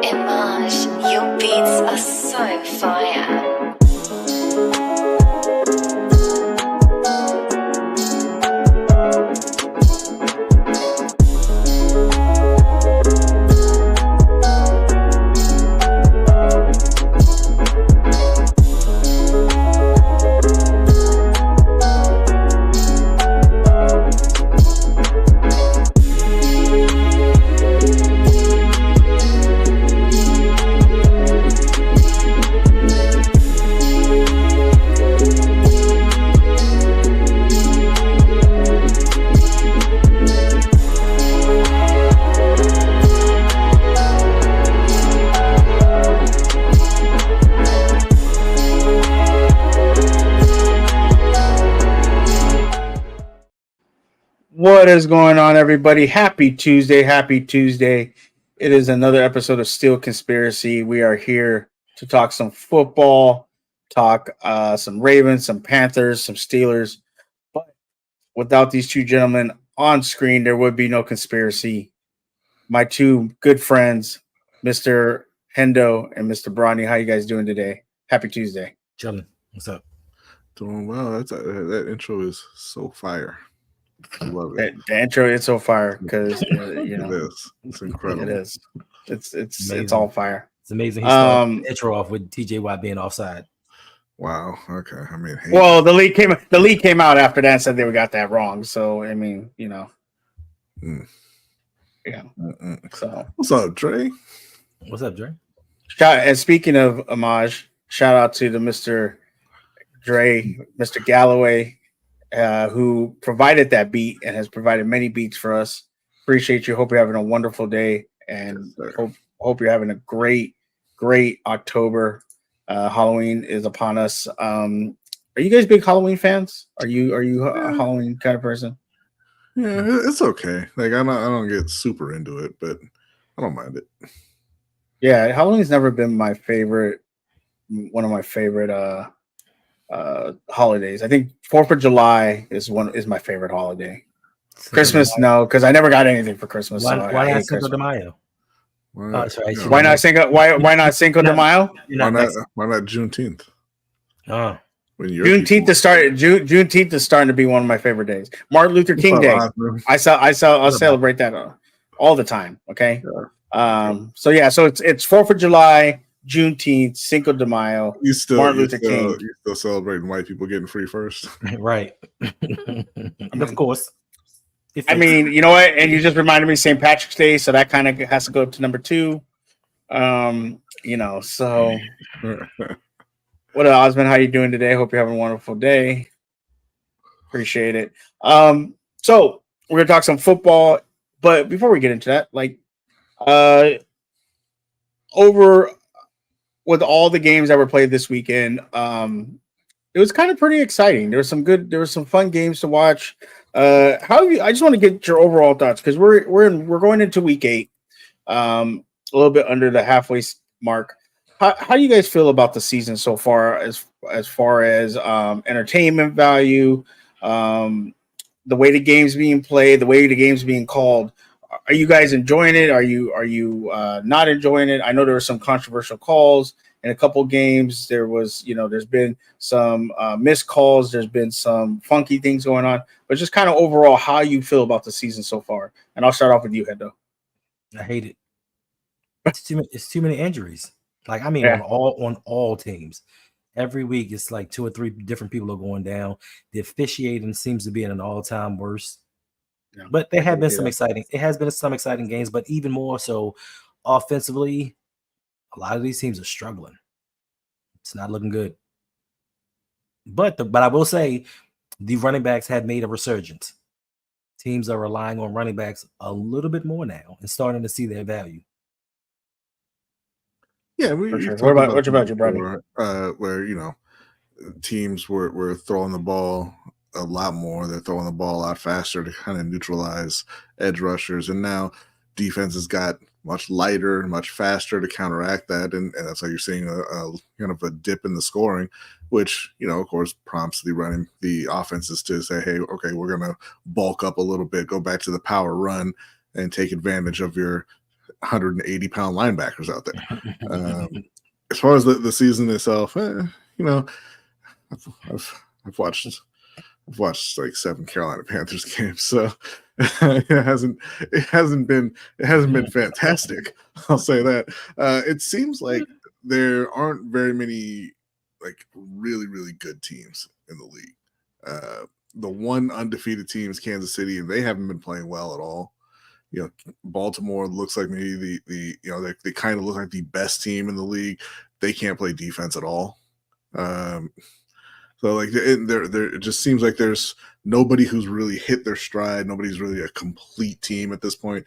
Image, your beats are so fire. What is going on, everybody? Happy Tuesday. Happy Tuesday. It is another episode of Steel Conspiracy. We are here to talk some football, talk some Ravens, some Panthers, some Steelers. But without these two gentlemen on screen, there would be no conspiracy. My two good friends, Mr. Hendo and Mr. Bronny. How you guys doing today? Happy Tuesday. Chilling. What's up? Doing well. That intro is so fire. I love it. The intro is so fire because you know It is. It's incredible. it is. It's all fire. It's amazing. He started the intro off with TJ Watt being offside. Wow. Okay. I mean, hey, Well, the league came out after that and said they got that wrong. So I mean, you know, yeah. So what's up, Dre? What's up, Dre? and speaking of homage, shout out to the Mr. Dre, Mr. Galloway, who provided that beat and has provided many beats for us. Appreciate you. Hope you're having a wonderful day, and hope you're having a great October. Halloween is upon us. Are you guys big Halloween fans? Are you a Halloween kind of person? Yeah, it's okay. Like I don't get super into it, but I don't mind it. Yeah, Halloween's never been my favorite. One of my favorite holidays. I think 4th of July is my favorite holiday. Christmas, no, because I never got anything for Christmas. Why not Cinco Cinco de Mayo? Why Oh, sorry, yeah, Why not Cinco de Mayo? Why not Juneteenth? Oh, When your Juneteenth is starting to be one of my favorite days. Martin Luther King Day. I'll celebrate that all the time. Okay. Yeah. So it's 4th of July, Juneteenth, Cinco de Mayo, Martin Luther King. You still celebrating white people getting free first? right. Of course. I mean, you know what? And you just reminded me St. Patrick's Day, so that kind of has to go up to number 2. So what up, Osmond? How you doing today? Hope you're having a wonderful day. Appreciate it. So we're gonna talk some football, but before we get into that, over with all the games that were played this weekend, it was kind of pretty exciting. There were some fun games to watch. I just want to get your overall thoughts because we're going into week 8, a little bit under the halfway mark. How do you guys feel about the season so far, as far as entertainment value, the way the game's being played, the way the game's being called? Are you guys enjoying it? Are you not enjoying it? I know there were some controversial calls in a couple games. There's been some missed calls. There's been some funky things going on. But just kind of overall, how you feel about the season so far? And I'll start off with you, Hendo. I hate it. It's too many injuries. On all teams. Every week, it's like 2 or 3 different people are going down. The officiating seems to be in an all-time worst. Yeah. But there have been some exciting. It has been some exciting games, but even more so, offensively, a lot of these teams are struggling. It's not looking good. But I will say, the running backs have made a resurgence. Teams are relying on running backs a little bit more now and starting to see their value. Yeah, what about you, brother? Where teams were throwing the ball a lot more. They're throwing the ball a lot faster to kind of neutralize edge rushers, and now defenses got much lighter, much faster to counteract that, and that's how you're seeing a kind of a dip in the scoring, which of course prompts the offenses to say, hey, okay, we're gonna bulk up a little bit, go back to the power run, and take advantage of your 180-pound linebackers out there. As far as the season itself, you know, I've watched like 7 Carolina Panthers games, so it hasn't been fantastic. I'll say that. It seems like there aren't very many like really good teams in the league. The one undefeated team is Kansas City, and they haven't been playing well at all. You know, Baltimore looks like maybe they kind of look like the best team in the league. They can't play defense at all. So like it just seems like there's nobody who's really hit their stride. Nobody's really a complete team at this point.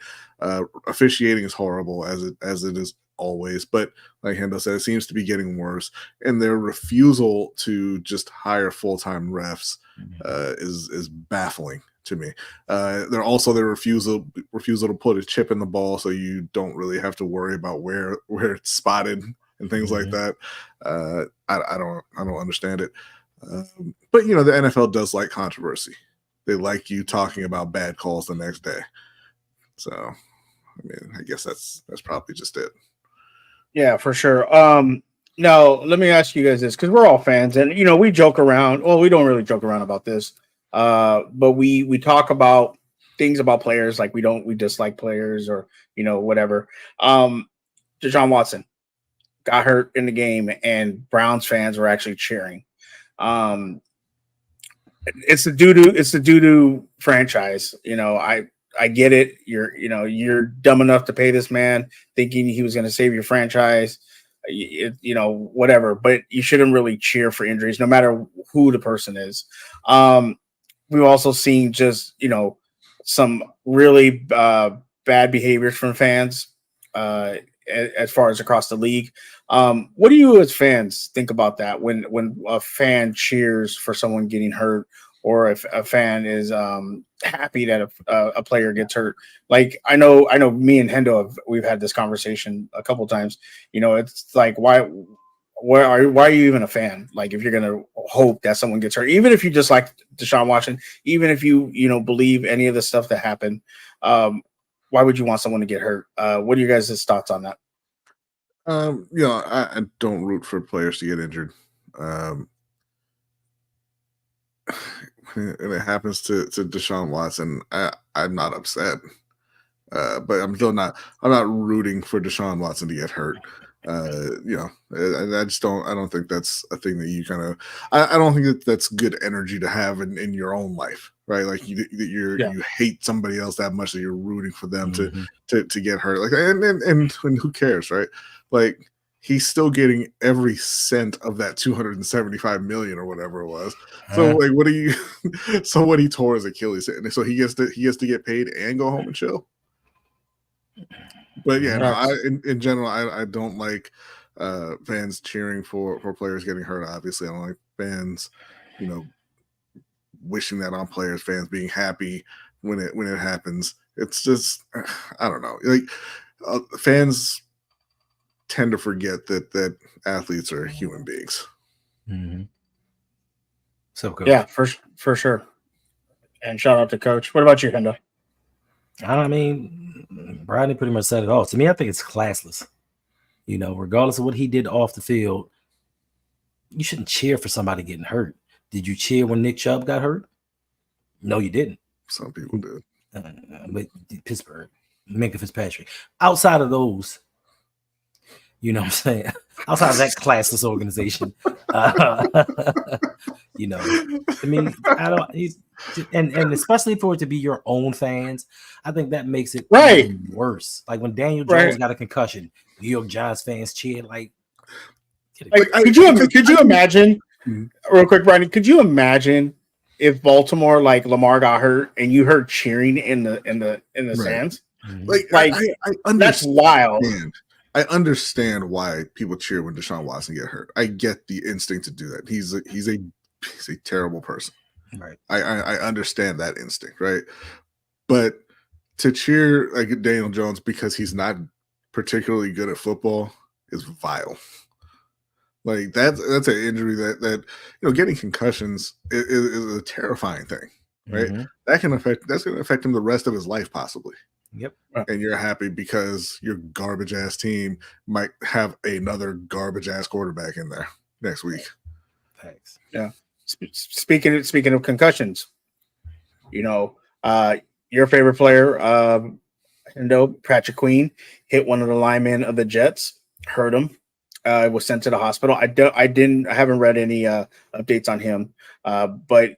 Officiating is horrible as it is always, but like Hendo said, it seems to be getting worse. And their refusal to just hire full-time refs is baffling to me. They're also their refusal to put a chip in the ball, so you don't really have to worry about where it's spotted and things like that. I don't understand it. But you know, the NFL does like controversy. They like you talking about bad calls the next day. So, I mean, I guess that's probably just it. Yeah, for sure. Now let me ask you guys this, because we're all fans, and you know, we joke around. Well, we don't really joke around about this, but we talk about things about players, like we dislike players, or you know, whatever. Deshaun Watson got hurt in the game, and Browns fans were actually cheering. It's the doo-doo franchise. You know, I get it. You're dumb enough to pay this man thinking he was going to save your franchise, you know, whatever, but you shouldn't really cheer for injuries, no matter who the person is. We've also seen just, you know, some really bad behaviors from fans as far as across the league. What do you as fans think about that when a fan cheers for someone getting hurt, or if a fan is happy that a player gets hurt? Like I know me and Hendo we've had this conversation a couple times. You know, it's like why are you even a fan? Like if you're gonna hope that someone gets hurt, even if you just like Deshaun Watson, even if you believe any of the stuff that happened, why would you want someone to get hurt? What are you guys' thoughts on that? You know, I don't root for players to get injured. When it happens to Deshaun Watson, I'm not upset. But I'm not rooting for Deshaun Watson to get hurt. You know, I don't think that's a thing that you kind of, I don't think that's good energy to have in your own life, right? Like you hate somebody else that much that you're rooting for them to get hurt. Like, and who cares, right? Like he's still getting every cent of that $275 million or whatever it was. So like, what are you? So what, he tore his Achilles, and so he gets to get paid and go home and chill. But yeah, no, in general, I don't like fans cheering for players getting hurt. Obviously, I don't like fans, you know, wishing that on players. Fans being happy when it happens. It's just, I don't know. Like fans tend to forget that athletes are human beings. Mm-hmm. So good. Yeah, for sure. And shout out to Coach. What about you, Hendo? I mean, Bradley pretty much said it all. To me, I think it's classless. You know, regardless of what he did off the field, you shouldn't cheer for somebody getting hurt. Did you cheer when Nick Chubb got hurt? No, you didn't. Some people did. But Pittsburgh, Minka Fitzpatrick. Outside of those, you know what I'm saying? Outside of that classless organization, you know, I mean, and especially for it to be your own fans, I think that makes it even worse. Like when Daniel Jones got a concussion, New York Giants fans cheered like could you imagine real quick, Brian? Could you imagine if Baltimore, like Lamar, got hurt and you heard cheering in the stands? Like I understand. That's wild. I understand why people cheer when Deshaun Watson get hurt. I get the instinct to do that. He's a terrible person. Right. I understand that instinct, right? But to cheer like Daniel Jones because he's not particularly good at football is vile. Like that's an injury that you know, getting concussions is a terrifying thing, right? Mm-hmm. That's going to affect him the rest of his life, possibly. Yep. And you're happy because your garbage ass team might have another garbage ass quarterback in there next week. Thanks. Yeah. Speaking of concussions, your favorite player, Patrick Queen, hit one of the linemen of the Jets, hurt him. Was sent to the hospital. I haven't read any updates on him, but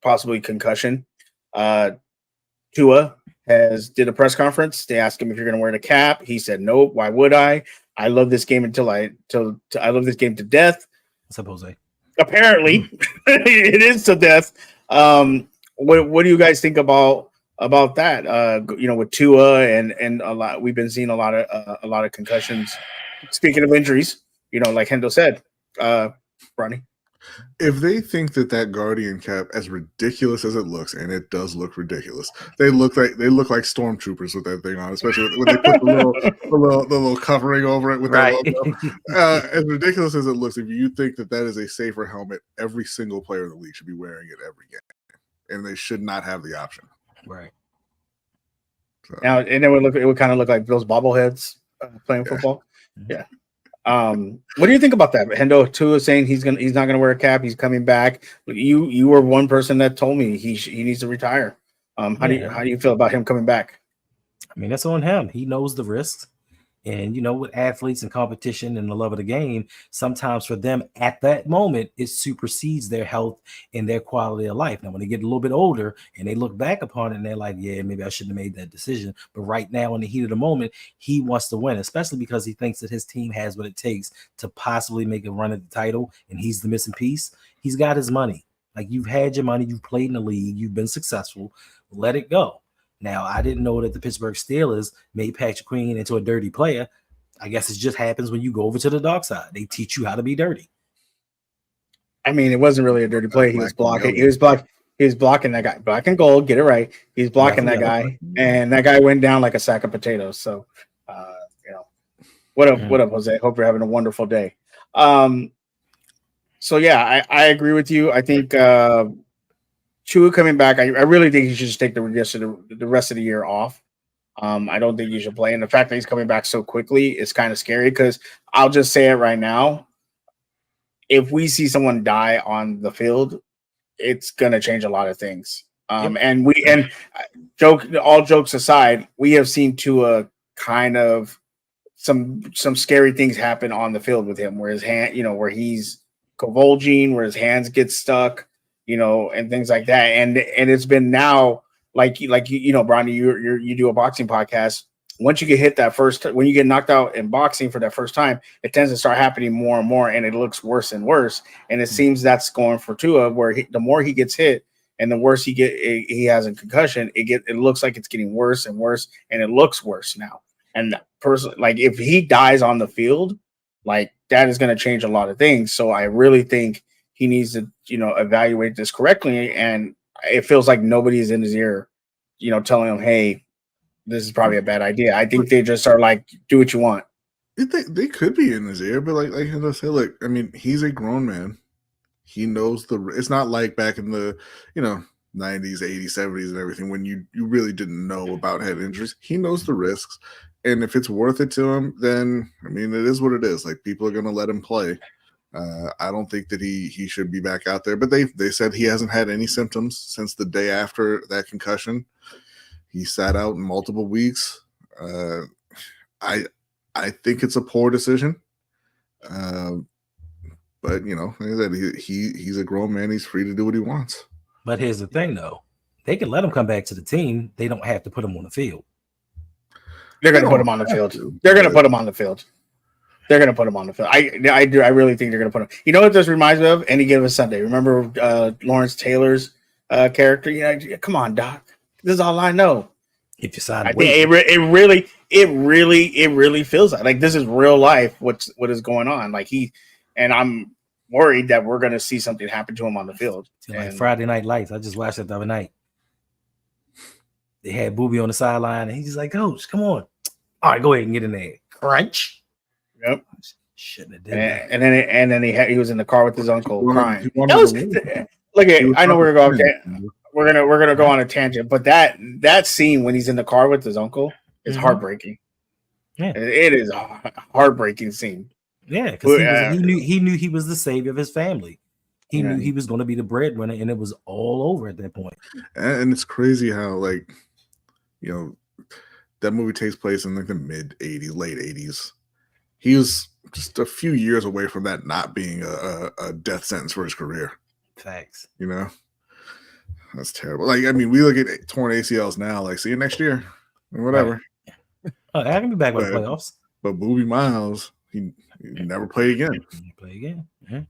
possibly concussion. Tua did a press conference. They asked him if you're going to wear the cap. He said no. Why would I? I love this game I love this game to death. Suppose apparently it is to death. What do you guys think about that? With Tua and a lot, we've been seeing a lot of concussions. Speaking of injuries, like Hendo said, Ronnie. If they think that Guardian cap, as ridiculous as it looks, and it does look ridiculous, they look like stormtroopers with that thing on, especially when they put the little covering over it with that logo. As ridiculous as it looks, if you think that is a safer helmet, every single player in the league should be wearing it every game, and they should not have the option. Right. So. Now, and it would kind of look like those bobbleheads playing football. Yeah. What do you think about that? Hendo Tua saying he's not gonna wear a cap. He's coming back. You were one person that told me he needs to retire. How do you feel about him coming back? I mean, that's on him. He knows the risks. And, with athletes and competition and the love of the game, sometimes for them at that moment, it supersedes their health and their quality of life. Now, when they get a little bit older and they look back upon it and they're like, yeah, maybe I shouldn't have made that decision. But right now, in the heat of the moment, he wants to win, especially because he thinks that his team has what it takes to possibly make a run at the title. And he's the missing piece. He's got his money. Like, you've had your money. You've played in the league. You've been successful. Let it go. Now, I didn't know that the Pittsburgh Steelers made Patrick Queen into a dirty player. I guess it just happens when you go over to the dark side. They teach you how to be dirty. I mean, it wasn't really a dirty play. He was blocking. He was blocking that guy. Black and gold. Get it right. He's blocking that guy, and that guy went down like a sack of potatoes. So, what up, Jose? Hope you're having a wonderful day. So yeah, I agree with you. I think Tua coming back, I really think he should just take the rest of the year off. I don't think he should play. And the fact that he's coming back so quickly is kind of scary because I'll just say it right now. If we see someone die on the field, it's going to change a lot of things. And all jokes aside, we have seen Tua kind of some scary things happen on the field with him where his hand, where he's convulsing, where his hands get stuck, and things like that. And it's been now like Bronny, you do a boxing podcast. Once you get hit when you get knocked out in boxing for that first time, it tends to start happening more and more, and it looks worse and worse. And it seems that's going for Tua, where the more he gets hit and the worse he has a concussion, it looks like it's getting worse and worse, and it looks worse now. And like if he dies on the field, like that is going to change a lot of things. So I really think he needs to, evaluate this correctly. And it feels like nobody's in his ear, telling him, hey, this is probably a bad idea. I think they just are like, do what you want. They could be in his ear, but like I said, I mean, he's a grown man. He knows it's not like back in the, 90s, 80s, 70s and everything when you really didn't know about head injuries. He knows the risks. And if it's worth it to him, then, I mean, it is what it is. Like, people are going to let him play. I don't think that he should be back out there. But they said he hasn't had any symptoms since the day after that concussion. He sat out in multiple weeks. I think it's a poor decision. But, like I said, he's a grown man. He's free to do what he wants. But here's the thing, though. They can let him come back to the team. They don't have to put him on the field. They're going to put him on the field. They're going to put him on the field. They're going to put him on the field. I really think they're going to put him. You know what this reminds me of? Any Given Sunday. Remember Lawrence Taylor's character? Come on, Doc. This is all I know. If you sign, it really feels like this is real life. What is going on? And I'm worried that we're going to see something happen to him on the field. Like Friday Night Lights. I just watched it the other night. They had Booby on the sideline, and he's just like, Coach, come on. All right, go ahead and get in there. Crunch. Yep. Shouldn't have done that. And then he was in the car with his uncle crying. I know we're going we're gonna go on a tangent, but that scene when he's in the car with his uncle is heartbreaking. Yeah, it is a heartbreaking scene. Yeah, because he knew he was the savior of his family. He knew he was going to be the breadwinner, and it was all over at that point. And it's crazy how, like, you know, that movie takes place in like the mid '80s, late '80s. He was just a few years away from that not being a death sentence for his career. Facts. You know, that's terrible. Like, I mean, we look at torn ACLs now. Like, see you next year, or whatever. Right. I can be back by the playoffs. But Boobie Miles, he never played again. Play again. Yeah.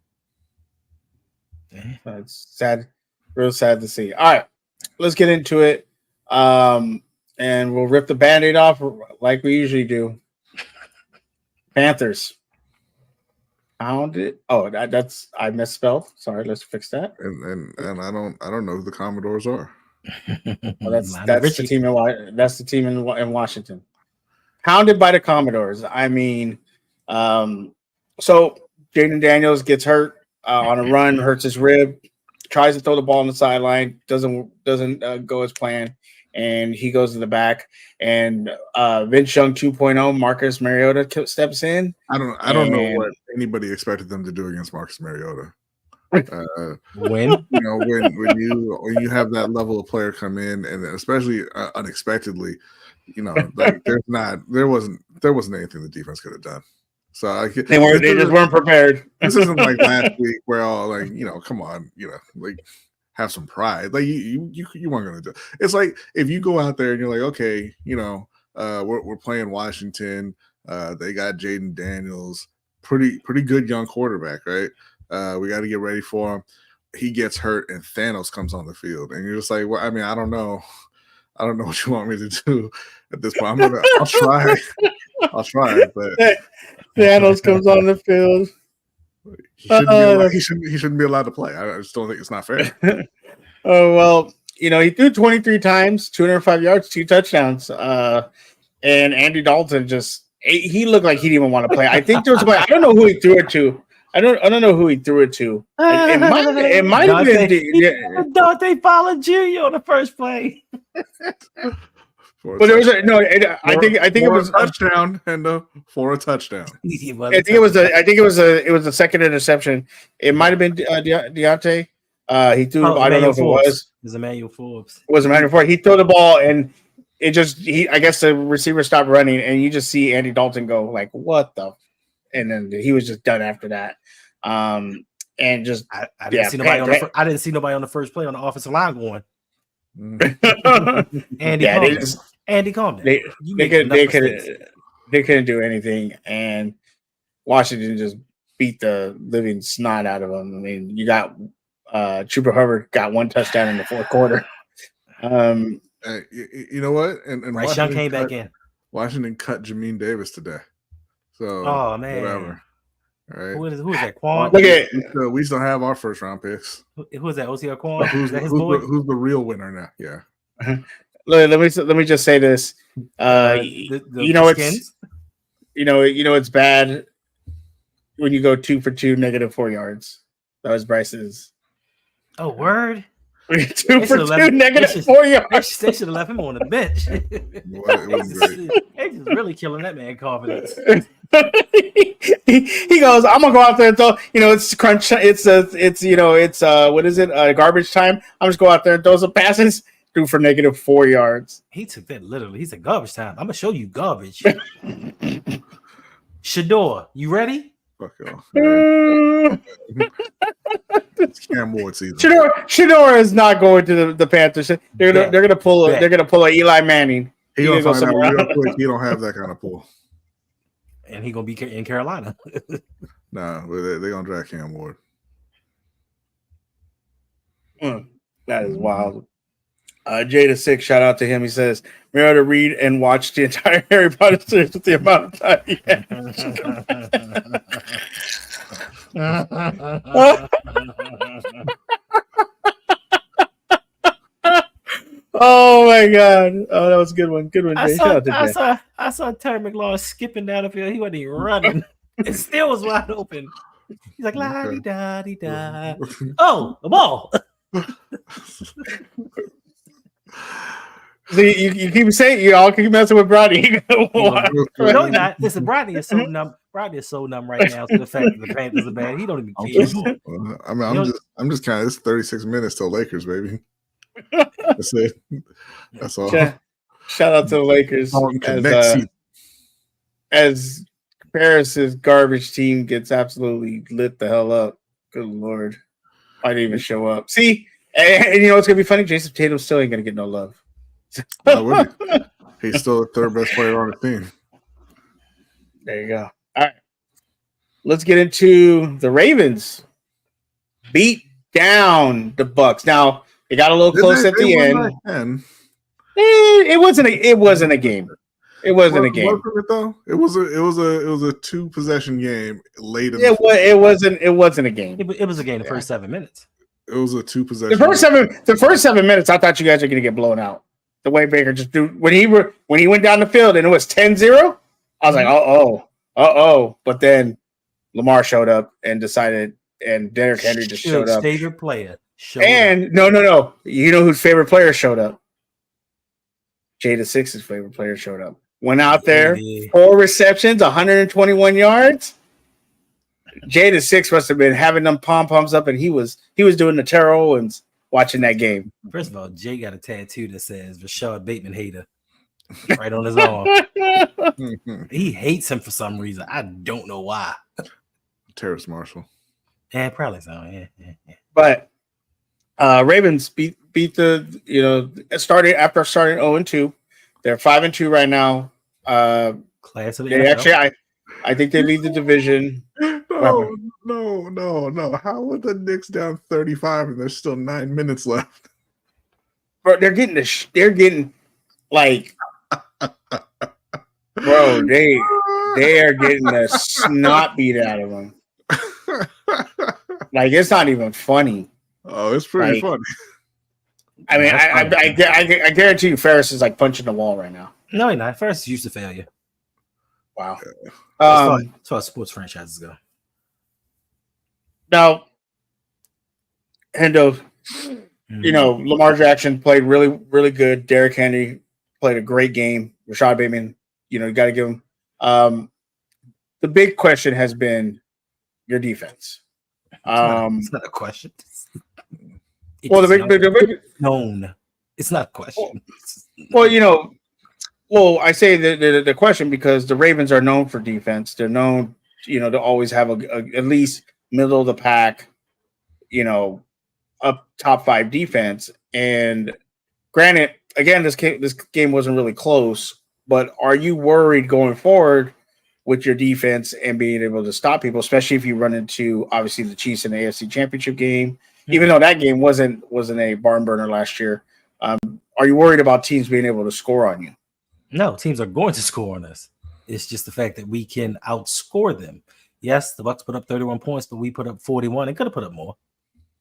That's sad, real sad to see. All right, let's get into it, and we'll rip the Band-Aid off like we usually do. Panthers pounded. Oh, that's I misspelled. Sorry, let's fix that. And I don't know who the Commodores are. Well, that's the team in Washington. Pounded by the Commodores. I mean, so Jaden Daniels gets hurt on a run, hurts his rib, tries to throw the ball on the sideline, doesn't go as planned, and he goes to the back. And Vince Young 2.0, Marcus Mariota steps in. I don't know what anybody expected them to do against Marcus Mariota. When you have that level of player come in, and especially unexpectedly, you know, like there wasn't anything the defense could have done. So they just weren't prepared. This isn't like last week where all like, you know, come on, you know, like have some pride. Like you weren't gonna do it. It's like if you go out there and you're like, okay, you know, we're playing Washington. They got Jaden Daniels, pretty good young quarterback, right? We got to get ready for him. He gets hurt and Thanos comes on the field, and you're just like, well, I mean, I don't know what you want me to do at this point. I'll try, but Thanos comes on the field. He shouldn't be allowed to play. I just don't think it's not fair. Oh, well, you know, he threw 23 times, 205 yards, 2 touchdowns. And Andy Dalton he looked like he didn't even want to play. I think there was I don't know who he threw it to. I don't know who he threw it to. It might have been Dante Fowler Jr. on the first play. But there was I think it was a touchdown and for a touchdown. I think it was a second interception. It might have been Deontay. He threw. I don't know if it was. It was Emmanuel Forbes. It was Emmanuel Forbes. He threw the ball and it just I guess the receiver stopped running and you just see Andy Dalton go like, what the. And then he was just done after that. And just I didn't see nobody on the first play on the offensive line going. Andy, calm down. They couldn't do anything, and Washington just beat the living snot out of them. I mean, you got Trooper Hubbard got 1 touchdown in the fourth quarter. You know what? And Bryce Young came back in. Washington cut Jamin Davis today. So, oh man, whatever. All right. Who is that? Quan? We still have our first round picks. Who is that? OCR Quan? Who's the real winner now? Yeah. Let me just say this. It's bad when you go 2 for 2, -4 yards. That was Bryce's. Oh, word. 2 for 2, -4 yards. They should have left him on the bench. They just really killing that man confidence. he goes, I'm gonna go out there and throw. You know, it's crunch. It's what is it? Garbage time. I'm just go out there and throw some passes. 2 for -4 yards. He took that literally. He said garbage time. I'm gonna show you garbage. Shador, you ready? Fuck y'all. It's Cam Ward season. Shador is not going to the Panthers. They're gonna pull a Eli Manning. He gonna find out real quick. He don't have that kind of pull. And he gonna be in Carolina. Nah, they're gonna draft Cam Ward. That is wild. Jada6, shout out to him. He says, Mariota read and watch the entire Harry Potter series with the amount of time he had. Oh my god. Oh, that was a good one. Good one, Jay. I saw Terry McLaurin skipping down the field. He wasn't even running. It still was wide open. He's like, la-di-da-di-da. Oh, the ball. See, you keep saying you all keep messing with Brody. No, not. Listen, Brodney is so numb. Brodney is so numb right now to the fact that the Panthers are bad. He don't even care anymore. I mean, I'm just kind of. It's 36 minutes till Lakers, baby. That's it. That's all. Shout out to the Lakers as Paris's garbage team gets absolutely lit the hell up. Good Lord, I didn't even show up. See, and you know what's gonna be funny? Jason Tatum still ain't gonna get no love. Why would he? He's still the third best player on the team. There you go. All right, let's get into the Ravens. Beat down the Bucks. Now it got a little close at the end. It wasn't a game. It wasn't a game. It was a 2-possession game late in it wasn't a game. It was a game the first 7 minutes. It was a 2-possession. The first 7 minutes, I thought you guys were gonna get blown out. The way Baker just do when he went down the field and it was 10-0, I was like, uh-oh. But then Lamar showed up and decided, and Derrick Henry just showed up. Favorite player showed up. No. You know whose favorite player showed up? Jada Six's favorite player showed up. Went out there, 4 receptions, 121 yards. Jada Six must have been having them pom-poms up, and he was doing the Terrell Owens watching that game. First of all, Jay got a tattoo that says Rashad Bateman hater right on his arm. He hates him for some reason. I don't know why. Terrace Marshall. Yeah, probably so. Yeah. But Ravens beat started 0-2. They're 5-2 right now. Class of the NFL. Actually, I think they lead the division. No. How would the Knicks down 35 and there's still 9 minutes left? Bro, they're getting like, bro, they are getting the snot beat out of them. Like, it's not even funny. Oh, it's pretty funny. I mean, I guarantee you Ferris is like punching the wall right now. No, he's not. Ferris is used to failure. Wow. As far as sports franchises go. Now, Hendo, Lamar Jackson played really, really good. Derrick Henry played a great game. Rashad Bateman, you got to give him. The big question has been your defense. It's not a question. Known. It's not a question. I say the question because the Ravens are known for defense. They're known, to always have a at least middle of the pack, a top 5 defense. And granted, again, this game wasn't really close, but are you worried going forward with your defense and being able to stop people, especially if you run into obviously the Chiefs in the AFC Championship game? Even though that game wasn't a barn burner last year, are you worried about teams being able to score on you? No, teams are going to score on us. It's just the fact that we can outscore them. Yes, the Bucs put up 31 points, but we put up 41 and could have put up more.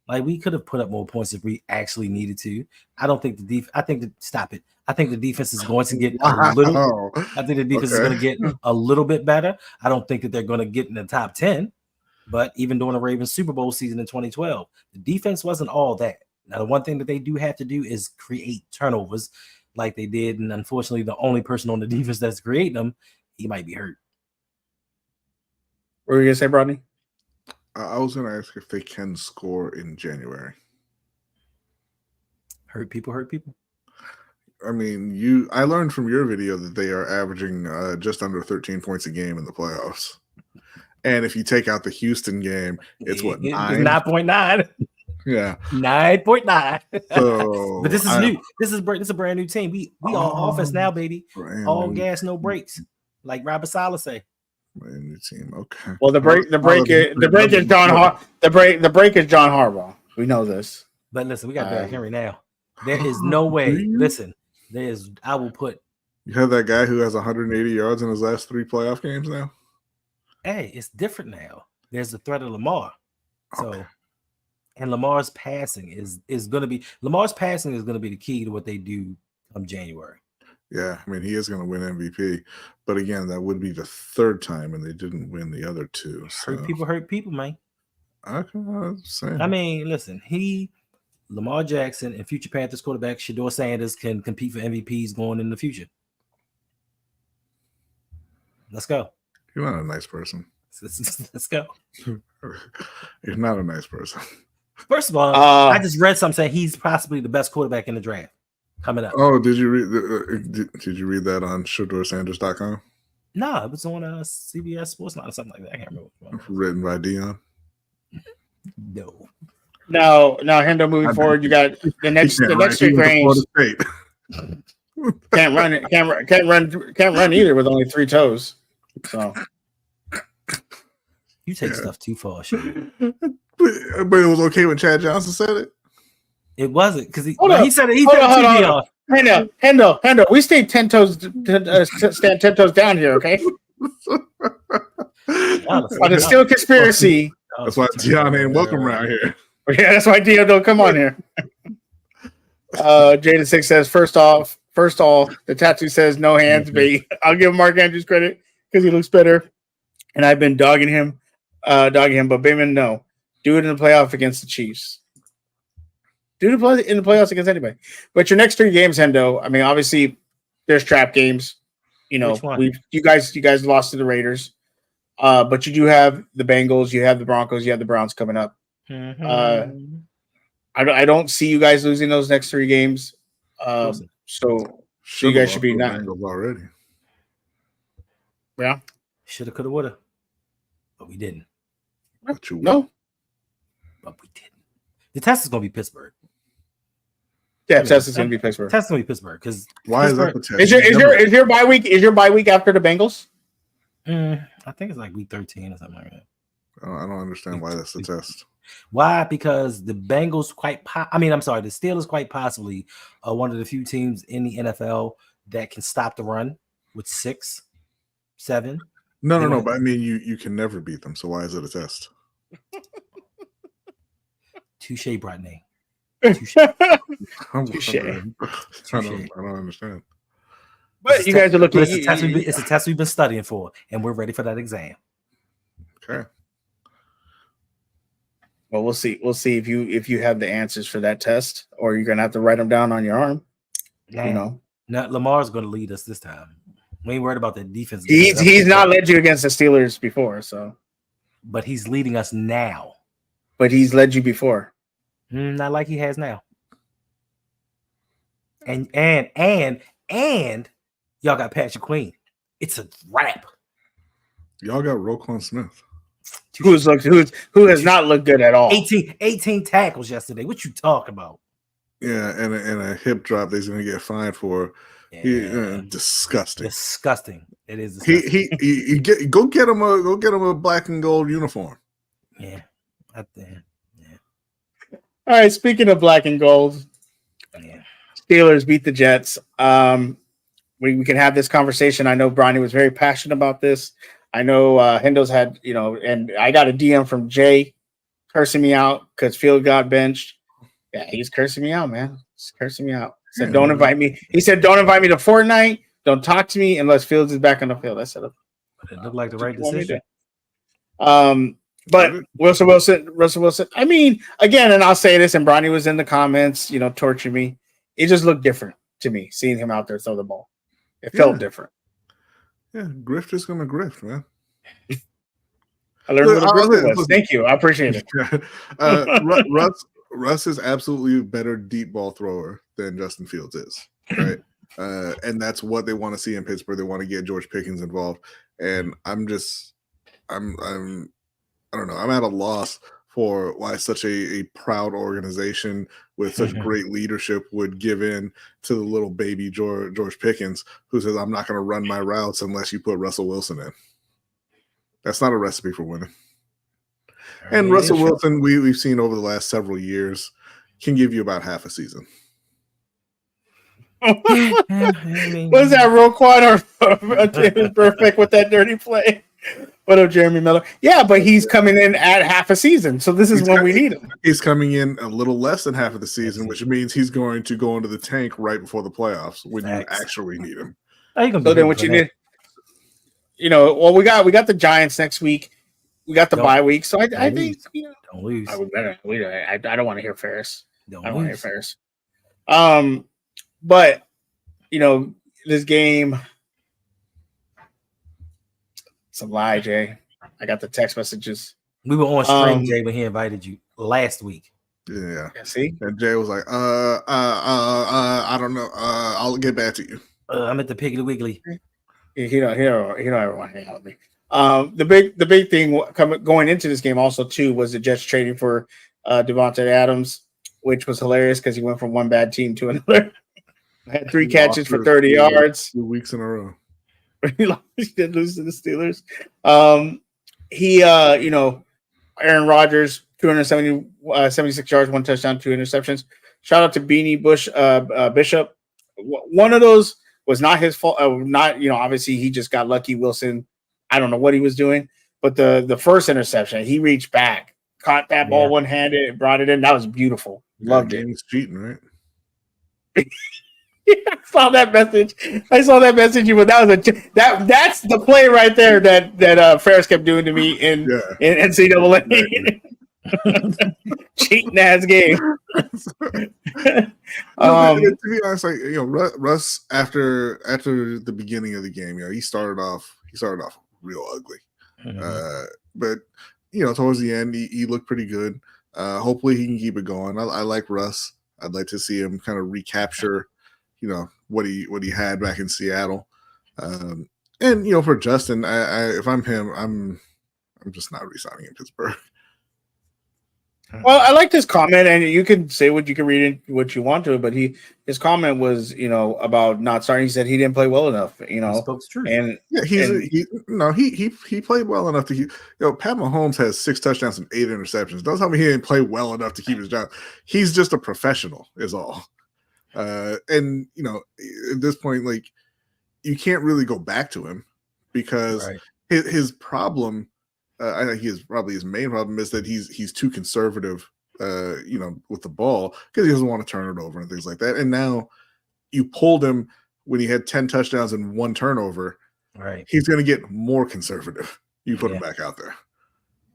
Like, we could have put up more points if we actually needed to. I don't think stop it. I think the defense is going to get a little. I think the defense is going to get a little bit better. I don't think that they're going to get in the top 10. But even during the Ravens Super Bowl season in 2012, the defense wasn't all that. Now, the one thing that they do have to do is create turnovers like they did. And unfortunately, the only person on the defense that's creating them, he might be hurt. What were you going to say, Brodney? I was going to ask if they can score in January. Hurt people. I mean, I learned from your video that they are averaging just under 13 points a game in the playoffs. And if you take out the Houston game, it's what, 9.9. Yeah, 9.9. So, but this is new. This is a brand new team. We all offense now, baby. All gas, no brakes, like Robert Saleh say. Brand new team. Okay. Well, the break is John Harbaugh. We know this. But listen, we got Derrick Henry now. There is no way. Listen, I will put. You have that guy who has 180 yards in his last 3 playoff games now. Hey, it's different now. There's the threat of Lamar. So, and Lamar's passing is going to be the key to what they do come January. Yeah, I mean, he is going to win MVP, but again, that would be the 3rd time, and they didn't win the other 2. So. Hurt people, man. I mean, listen, Lamar Jackson and future Panthers quarterback Shedeur Sanders can compete for MVPs going in the future. Let's go. You're not a nice person. Let's go. You're not a nice person. First of all, I just read something saying he's possibly the best quarterback in the draft coming up. Oh, did you read did you read that on ShedeurSanders.com? No, it was on CBS Sports or something like that. I can't remember. Written by Dion. No. Now, Hendo, moving forward, you got the next three games. Can't run it. Can't run either with only 3 toes. So you take stuff too far, Sean. But it was okay when Chad Johnson said it. It wasn't because he said it. Hold on. Hendo, we stay 10 toes. Stand 10 toes down here, okay? On the Steel Conspiracy. That's why Dion ain't welcome around here. Yeah, that's why Dion don't come on here. Jaden 6 says, first all, the tattoo says no hands, but I'll give Mark Andrews credit because he looks better. And I've been dogging him, but Bateman, no. Do it in the playoff against the Chiefs. Do it in the playoffs against anybody. But your next 3 games, Hendo, I mean, obviously there's trap games. You know, you guys lost to the Raiders. But you do have the Bengals, you have the Broncos, you have the Browns coming up. Mm-hmm. I don't see you guys losing those next 3 games. So you guys should be not already. Yeah. Shoulda, coulda, woulda. But we didn't. But we didn't. The test is gonna be Pittsburgh. Yeah, test is gonna be Pittsburgh. Test is gonna be Pittsburgh because why is that the test? Is your bye week? Is your bye week after the Bengals? I think it's like week 13 or something like that. I don't understand why that's the test. Why? Because the Bengals the Steelers quite possibly are one of the few teams in the NFL that can stop the run with 6, 7. No. But I mean, you can never beat them. So why is it a test? Touche, Bradney. Touche. I don't understand. But you guys are looking. It's a test we've been studying for, and we're ready for that exam. Okay. Well, we'll see. We'll see if you have the answers for that test, or you're gonna have to write them down on your arm. You know, now Lamar's going to lead us this time. We ain't worried about the defense. He's not led you against the Steelers before, so. But he's leading us now. But he's led you before. Not like he has now. And y'all got Patrick Queen. It's a wrap. Y'all got Roquan Smith. Who has not looked good at all. 18 tackles yesterday. What you talking about? Yeah, and a hip drop that he's going to get fined for. Yeah. Disgusting. Disgusting. It is disgusting. Go get him a black and gold uniform. Yeah. All right, speaking of black and gold, Steelers beat the Jets. We can have this conversation. I know Bronny was very passionate about this. I know Hendo's had, and I got a DM from Jay cursing me out because Field got benched. Yeah, he's cursing me out, man. He's cursing me out. He said, don't invite me. He said, don't invite me to Fortnite. Don't talk to me unless Fields is back on the field. I said, it looked like the right decision. But Russell Wilson, I mean, again, and I'll say this, and Bronny was in the comments, torturing me. It just looked different to me, seeing him out there throw the ball. It felt different. Yeah, grift is going to grift, man. I learned what a grift was. Thank you. I appreciate it. Russ is absolutely a better deep ball thrower than Justin Fields is, right? And that's what they want to see in Pittsburgh. They want to get George Pickens involved. And I'm I don't know. I'm at a loss for why such a proud organization with such great leadership would give in to the little baby George Pickens, who says, I'm not going to run my routes unless you put Russell Wilson in. That's not a recipe for winning. And Russell Wilson, we've seen over the last several years, can give you about half a season. Was that Roquan or perfect with that dirty play? What up, Jeremy Miller? Yeah, but he's coming in at half a season, so this is when we need him. He's coming in a little less than half of the season, which means he's going to go into the tank right before the playoffs when you actually need him. So then what you need, well, we got the Giants next week. We got the bye week, so I think don't lose. I don't want to hear Ferris. Don't I don't hate lose. Ferris. But this game, it's a lie, Jay. I got the text messages. We were on stream, Jay, when he invited you last week. Yeah. See, And Jay was like, I don't know. I'll get back to you. I'm at the Piggly Wiggly. he don't ever want to hang out with me. The big thing going into this game also too was the Jets trading for Devontae Adams, which was hilarious because he went from one bad team to another. Had 3 catches for 30 yards. 2 weeks in a row. He did lose to the Steelers. Aaron Rodgers, 76 yards, 1 touchdown, 2 interceptions. Shout out to Beanie Bishop. One of those was not his fault. Obviously he just got lucky. Wilson, I don't know what he was doing, but the first interception, he reached back, caught that ball one-handed, and brought it in. That was beautiful. Loved it. He's cheating, right? I saw that message. But that's the play right there that Ferris kept doing to me in NCAA. Cheating ass game. To be honest, Russ after the beginning of the game, he started off real ugly. Mhm. But towards the end, he looked pretty good. Hopefully he can keep it going. I like Russ. I'd like to see him kind of recapture what he had back in Seattle. And for Justin, if I'm him, I'm just not re-signing in Pittsburgh. Well, I liked his comment, and you can say what you want to, but his comment was, about not starting. He said he didn't play well enough, He spoke the truth. and he played well enough to Pat Mahomes has 6 touchdowns and 8 interceptions. Don't tell me he didn't play well enough to keep his job. He's just a professional, is all. At this point, you can't really go back to him because his problem. I think his main problem is that he's too conservative, with the ball because he doesn't want to turn it over and things like that. And now you pulled him when he had 10 touchdowns and 1 turnover. Right. He's going to get more conservative. You put him back out there.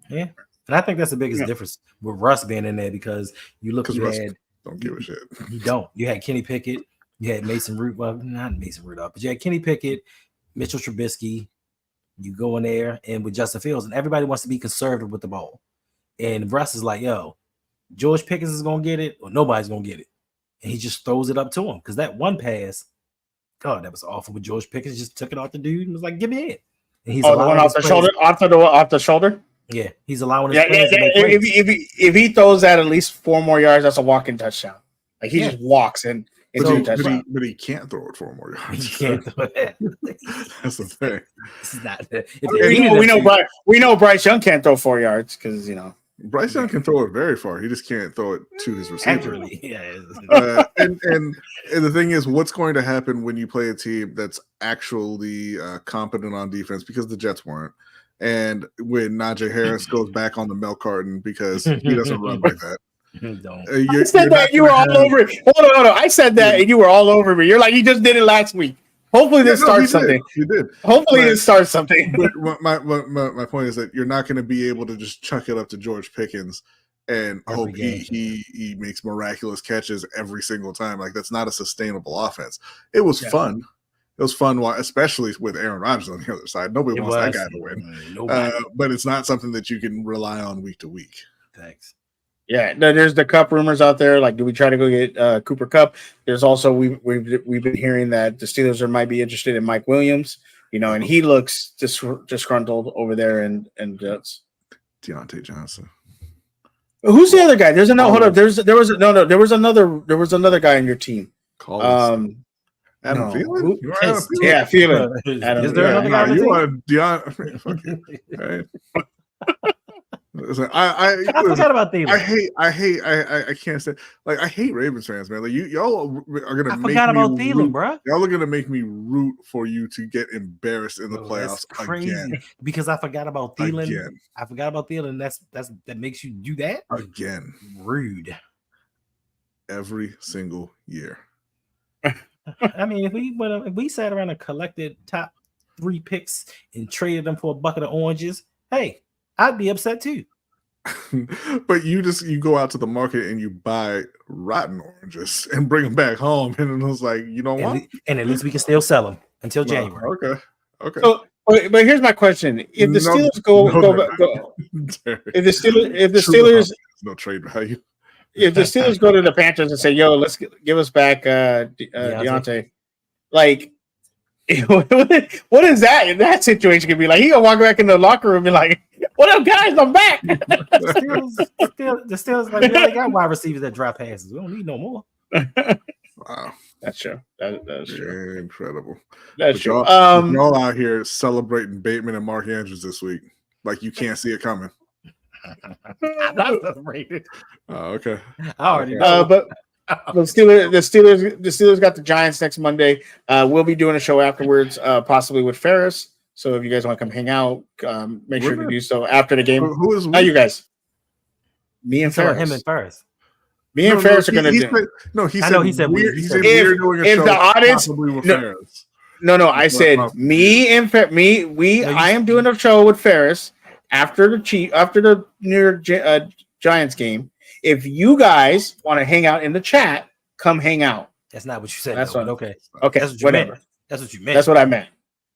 Yeah. And I think that's the biggest difference with Russ being in there because Russ don't give a shit. You don't. You had Kenny Pickett. You had Mason Rudolph. Well, not Mason Rudolph, but you had Kenny Pickett, Mitchell Trubisky. You go in there and with Justin Fields, and everybody wants to be conservative with the ball. And Russ is like, yo, George Pickens is going to get it or nobody's going to get it. And he just throws it up to him because that one pass, God, that was awful with George Pickens. Just took it off the dude and was like, give me it. And he's the one off the shoulder? Off the shoulder? Yeah, he's allowing his players to make plays. If he throws that at least 4 more yards, that's a walking touchdown. He just walks in. But he can't throw it 4 more yards. He can't throw it. That's the thing. This is not. We know Bryce Young can't throw 4 yards because Bryce Young can throw it very far. He just can't throw it to his receiver. And the thing is, what's going to happen when you play a team that's actually competent on defense because the Jets weren't, and when Najee Harris goes back on the milk carton because he doesn't run like that. I said that you were all over it. Hold on. I said that and you were all over me. You're like, you just did it last week. Hopefully this starts something. You did. Hopefully this starts something. But my point is that you're not going to be able to just chuck it up to George Pickens and hope he makes miraculous catches every single time. That's not a sustainable offense. It was fun. It was fun, especially with Aaron Rodgers on the other side. Nobody wants that guy to win. But it's not something that you can rely on week to week. Thanks. Yeah, there's the Cup rumors out there. Do we try to go get Cooper Kupp? There's also we've been hearing that the Steelers might be interested in Mike Williams. And he looks disgruntled over there and Jets. Deontay Johnson. Who's the other guy? There's another. Hold up. There was another guy on your team. Adam Thielen? Yeah, Thielen. Is there another guy? You are Deontay. Right? I forgot about Thielen. I can't say I hate Ravens fans, man. Y'all are gonna. I forgot about Thielen, bro. Y'all are gonna make me root for you to get embarrassed in the playoffs again. Because I forgot about Thielen. Again. I forgot about Thielen. That makes you do that again. Rude. Every single year. I mean, if we sat around and collected top 3 picks and traded them for a bucket of oranges, hey, I'd be upset too. But you go out to the market and you buy rotten oranges and bring them back home, and it was like, you know what? And at least we can still sell them until No, January. Okay. So, but here's my question: if the Steelers go, if the Steelers no trade value. If the Steelers go to the Panthers and say, "Yo, let's give us back Deontay," like, what is that in that situation? Could be like he gonna walk back in the locker room and be like, "What up, guys? I'm back." The Steelers like, we already got wide receivers that drop passes. We don't need no more. Wow, that's true. That's true. Incredible. That's true. Y'all out here celebrating Bateman and Mark Andrews this week, like you can't see it coming. I'm not celebrated. Oh, okay. I already know. But the Steelers got the Giants next Monday. We'll be doing a show afterwards, possibly with Ferris. So if you guys want to come hang out, make sure to do so after the game. Who is how you guys? Me and Ferris. Him and Ferris. Me and Ferris are going to do. He said we're doing a if show the audience, with Ferris. No, I said me and I am doing a show with Ferris after the New York Giants game. If you guys want to hang out in the chat, come hang out. That's not what you said. That's what. Okay. That's what you whatever. Meant. That's what you meant. That's what I meant.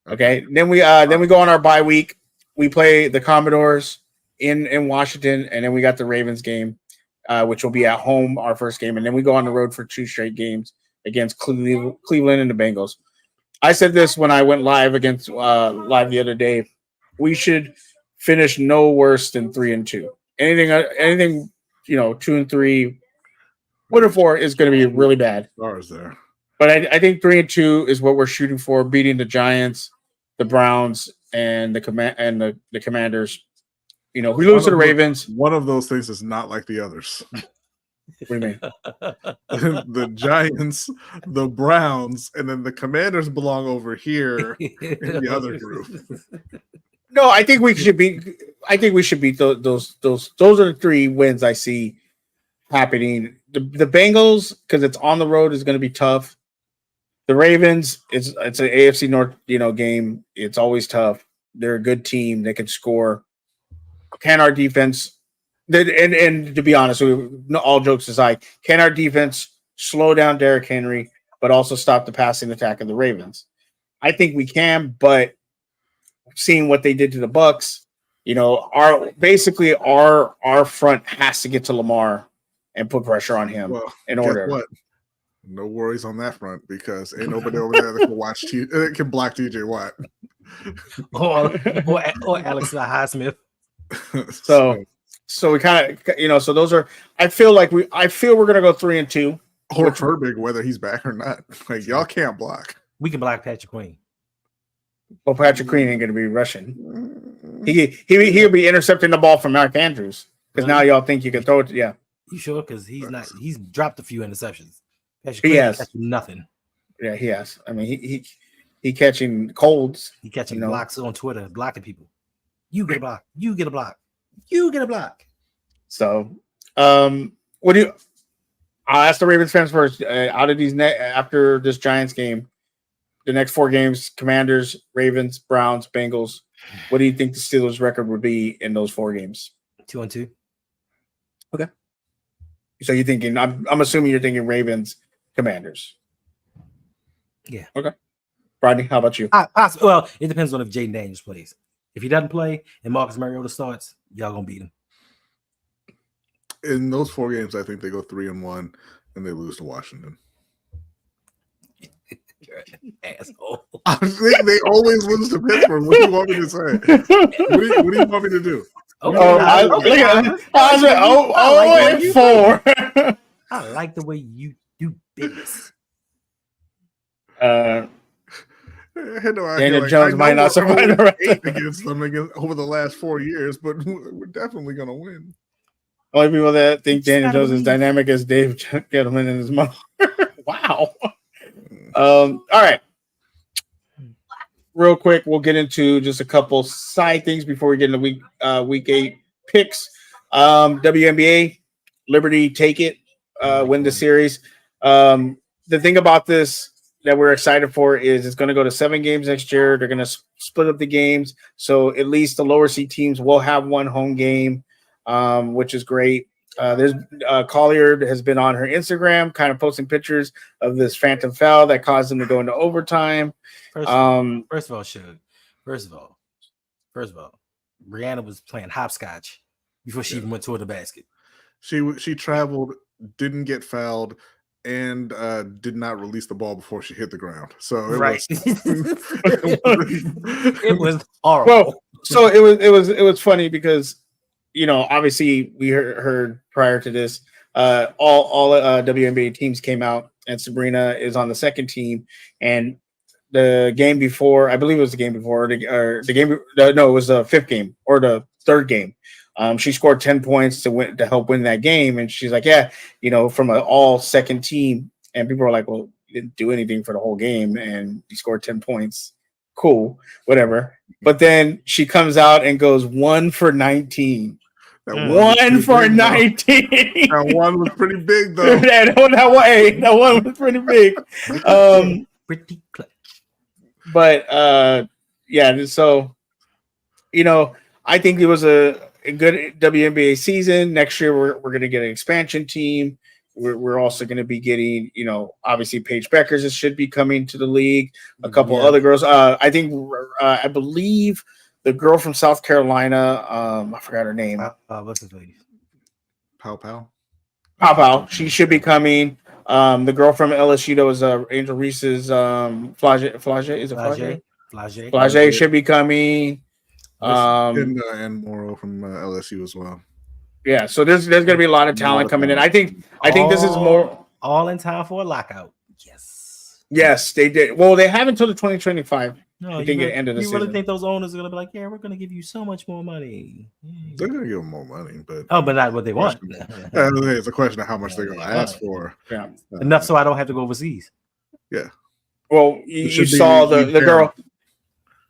Okay. Then we go on our bye week. We play the Commodores in Washington, and then we got the Ravens game, which will be at home, our first game, and then we go on the road for 2 straight games against Cleveland and the Bengals. I said this when I went live against live the other day. We should finish no worse than 3-2. Anything, 2-3, 1-4 is going to be really bad. Stars there, but I think 3-2 is what we're shooting for, beating the Giants, the Browns, and the Commanders. We lose to the Ravens. One of those things is not like the others. What do you mean? The Giants, the Browns, and then the Commanders belong over here in the other group. No, I think we should beat. I think we should beat those. Those are the 3 wins I see happening. The Bengals, because it's on the road, is going to be tough. The Ravens, it's an AFC North game. It's always tough. They're a good team. They can score. Can our defense? And to be honest, all jokes aside, can our defense slow down Derrick Henry, but also stop the passing attack of the Ravens? I think we can, but seeing what they did to the Bucs, our front has to get to Lamar and put pressure on him in order. What? No worries on that front because ain't nobody over there that can watch can block TJ Watt or Alex Highsmith. So we kind of, so those are. I feel we're gonna go 3-2. Or Herbig, whether he's back or not. Like y'all can't block. We can block Patrick Queen. Well, Patrick Queen ain't gonna be rushing. He'll be intercepting the ball from Mark Andrews because now y'all think you can throw it. Yeah, you sure? Because he's not. He's dropped a few interceptions. Patrick Queen has nothing. Yeah, he has. I mean, he catching colds. He catching blocks on Twitter, blocking people. You get a block. You get a block. You get a block. So, what do you? I'll ask the Ravens fans first. Out of these after this Giants game, the next 4 games: Commanders, Ravens, Browns, Bengals. What do you think the Steelers' record would be in those 4 games? 2-2. Okay. So you're thinking? I'm assuming you're thinking Ravens, Commanders. Yeah. Okay. Rodney, how about you? Well, it depends on if Jaden Daniels plays. If he doesn't play and Marcus Mariota starts, y'all gonna beat him. In those 4 games, I think they go 3-1 and they lose to Washington. You're an asshole. They always lose to Pittsburgh. What do you want me to say? What do you want me to do? I like the way you do business. Daniel Jones might not survive the rest against them over the last 4 years, but we're definitely going to win. Only people that think Daniel Jones is dynamic as Dave Gettleman and his mother. Wow. All right. Real quick, we'll get into just a couple side things before we get into week 8 picks. WNBA, Liberty take it, win the series. The thing about this that we're excited for is it's going to go to 7 games next year. They're going to split up the games, so at least the lower seed teams will have 1 home game. which is great. There's Collier has been on her Instagram, kind of posting pictures of this phantom foul that caused them to go into overtime. First of all, Suge. First of all, Brianna was playing hopscotch before she even went toward the basket. She traveled, didn't get fouled, and did not release the ball before she hit the ground. So it it was horrible. Well, so it was funny because, you know, obviously we heard prior to this, all WNBA teams came out, and Sabrina is on the second team. And the game before, I believe it was the game before, it was the fifth game or the third game. She scored 10 points to help win that game, and she's like, yeah, you know, from an all second team. And people were like, well, you didn't do anything for the whole game, and you scored 10 points. Cool, whatever. But then she comes out and goes 1 for 19. One for 19. That one was pretty big, though. that one was pretty big. Pretty clutch. But yeah, so, you know, I think it was a good WNBA season. Next year, we're going to get an expansion team. We're also going to be getting, you know, obviously Paige Beckers should be coming to the league. A couple other girls. I think, I believe the girl from South Carolina, I forgot her name. What's his name? Pow. She should be coming. The girl from LSU that was Angel Reese's Flage. Is it Flage? Flage should be coming. And Morrow from LSU as well. Yeah, so there's going to be a lot of talent coming in. I think this is more all in time for a lockout. Yes, they did. Well, they have until the 2025. No, they get end of the season. You really think those owners are going to be like, yeah, we're going to give you so much more money? They're going to give them more money, but not what they want. It's a question of how much they're going to ask for. Yeah, enough so I don't have to go overseas. Yeah. Well, you saw the girl.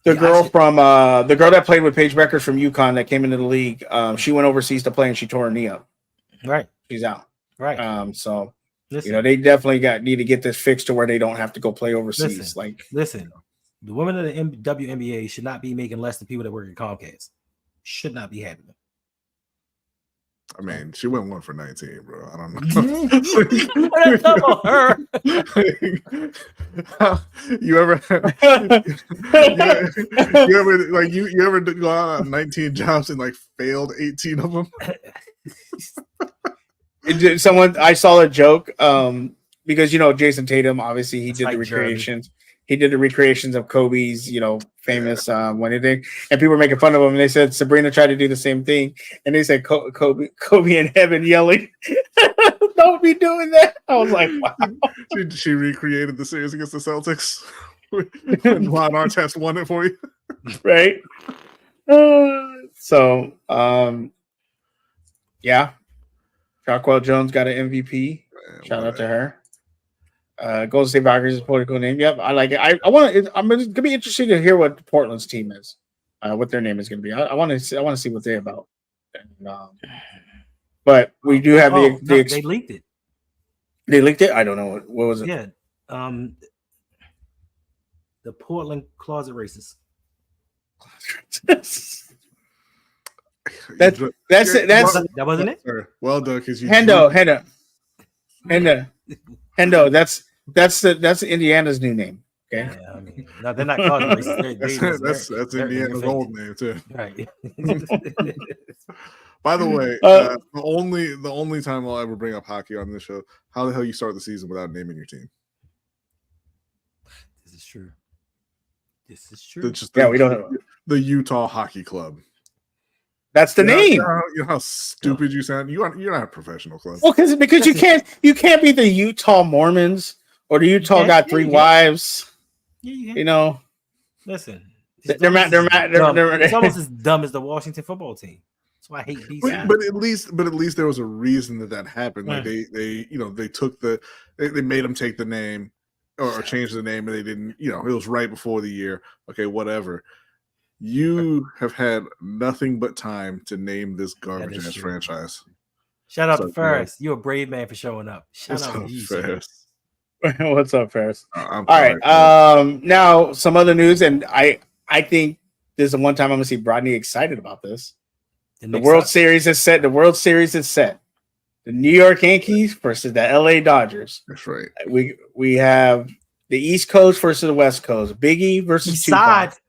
The girl that played with Paige Beckers from UConn that came into the league, she went overseas to play and she tore her knee up. Right. She's out. Right. So listen, you know, they definitely need to get this fixed to where they don't have to go play overseas. Listen, the women of the WNBA should not be making less than people that work at Comcast. Should not be happening. I mean, she went 1 for 19, bro. I don't know. you ever go out on 19 jobs and like failed 18 of them? I saw a joke because, you know, Jason Tatum, obviously he did the recreations. He did the recreations of Kobe's, you know, famous winning thing, and people were making fun of him. And they said Sabrina tried to do the same thing, and they said Kobe in heaven yelling, "Don't be doing that!" I was like, "Wow." She recreated the series against the Celtics. And Ron Artest won it for you, right? Yeah, Jacquel Jones got an MVP. Shout out to her. Golden State Warriors is a political name. Yep, I like it. I'm going to be interested to hear what Portland's team is, what their name is going to be. I want to see what they're about. But we do have they leaked it. They leaked it. I don't know what was it. Yeah, the Portland Closet Racists. That's that wasn't it. Well done, because you Hendo, that's Indiana's new name. Okay. Yeah, I mean, no, they're not called racist. That's Indiana's old name too. Right. By the way, the only time I'll ever bring up hockey on this show, how the hell you start the season without naming your team? This is true. We don't have the Utah Hockey Club. That's the name. You know how stupid you sound. You're not a professional club. Well, because you can't be the Utah Mormons or the Utah got three wives. Yeah. You know. Listen, it's almost as dumb as the Washington football team. That's why I hate BC. But at least there was a reason that happened. Like they took they made them take the name or change the name, and they didn't. You know, it was right before the year. Okay, whatever. You have had nothing but time to name this garbage ass franchise. Shout out to Ferris. You're a brave man for showing up. Shout out to you, Ferris. What's up, Ferris? All right. Now some other news, and I think this is the one time I'm gonna see Brodney excited about this. The The Knicks World suck. Series is set. The World Series is set. The New York Yankees versus the LA Dodgers. That's right. We have the East Coast versus the West Coast. Biggie versus East Tupac. side.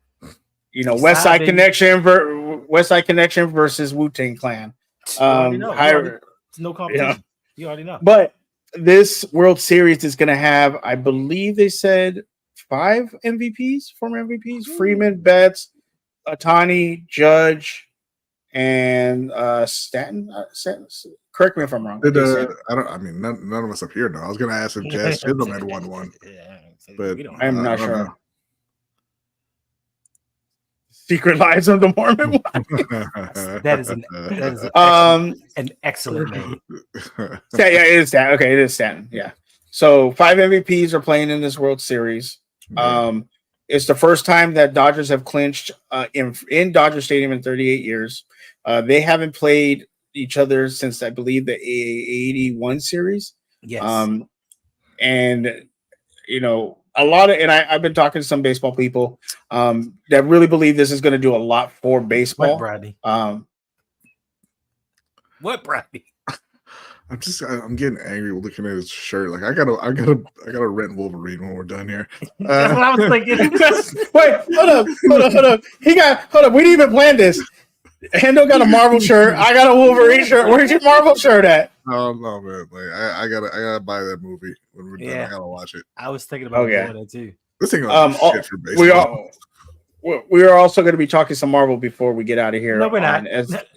West Side, Side baby. Connection. West Side Connection versus Wu-Tang Clan. You already know. It's no competition. You already know. But this World Series is going to have, I believe they said 5 MVPs, former MVPs: Freeman, Betts, Otani, Judge, and Stanton. Correct me if I'm wrong. Did, none of us up here know. I was going to ask if Jazz Chisholm had won one, Yeah, but we don't. I'm not I don't sure. Secret Lives of the Mormon. That is an excellent name. Yeah, it is Stanton. Okay, it is Stanton. Yeah. So 5 MVPs are playing in this World Series. It's the first time that Dodgers have clinched in Dodger Stadium in 38 years. They haven't played each other since, I believe, the 81 series. Yes. And I've been talking to some baseball people that really believe this is going to do a lot for baseball. What, Bradley? What, Bradley? I'm getting angry looking at his shirt. Like I gotta rent Wolverine when we're done here. That's what I was thinking. Wait, hold up. Hold up. We didn't even plan this. Hendo got a Marvel shirt. I got a Wolverine shirt. Where's your Marvel shirt at? Oh no, man! Like I gotta buy that movie when we're done. I gotta watch it. I was thinking about doing that too. This thing shit for baseball. We are also going to be talking some Marvel before we get out of here. No, we're not.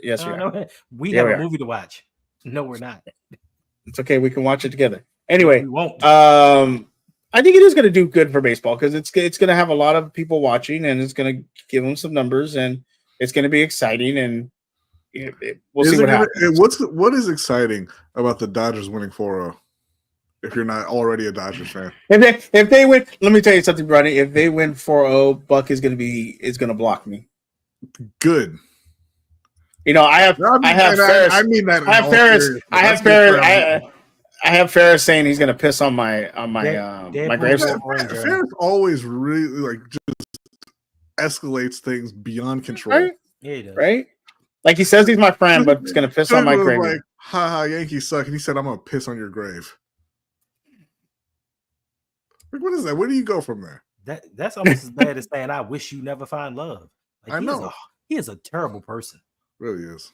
Yes, we are. We have a movie to watch. No, we're not. It's okay. We can watch it together. Anyway, We won't. I think it is going to do good for baseball because it's going to have a lot of people watching, and it's going to give them some numbers, and it's going to be exciting, and we'll see what happens. What is exciting about the Dodgers winning 4-0? If you're not already a Dodgers fan, if they win, let me tell you something, Bronny. If they win 4-0, Buck is going to block me. Good. I have Ferris. I have Ferris saying he's going to piss on my gravestone. Ferris always really just escalates things beyond control. Right? Yeah, he does. Right? Like he says he's my friend, but he's going to piss on my grave. Like, haha, Yankees suck, and he said, "I'm going to piss on your grave." Like, what is that? Where do you go from there? That's almost as bad as saying, "I wish you never find love." Like, I know he is a terrible person. Really is.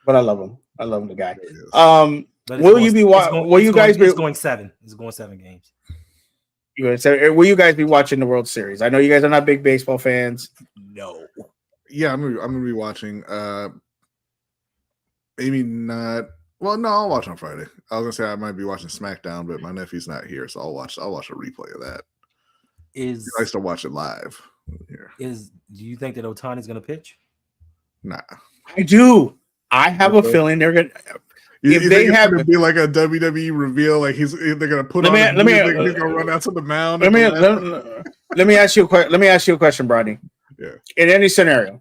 But I love him. I love the guy. Will you guys be? It's going 7. It's going 7 games. Will you guys be watching the World Series? I know you guys are not big baseball fans. No. Yeah, I'm gonna be watching. Maybe not. Well, no, I'll watch on Friday. I was gonna say I might be watching SmackDown, but my nephew's not here, so I'll watch a replay of that. I used to watch it live here. Do you think that Otani's gonna pitch? Nah. I do. I have a feeling they're gonna. If they have to be like a WWE reveal, like they're gonna put he's gonna run out to the mound. Let me ask you a question, Brodney. Yeah. In any scenario,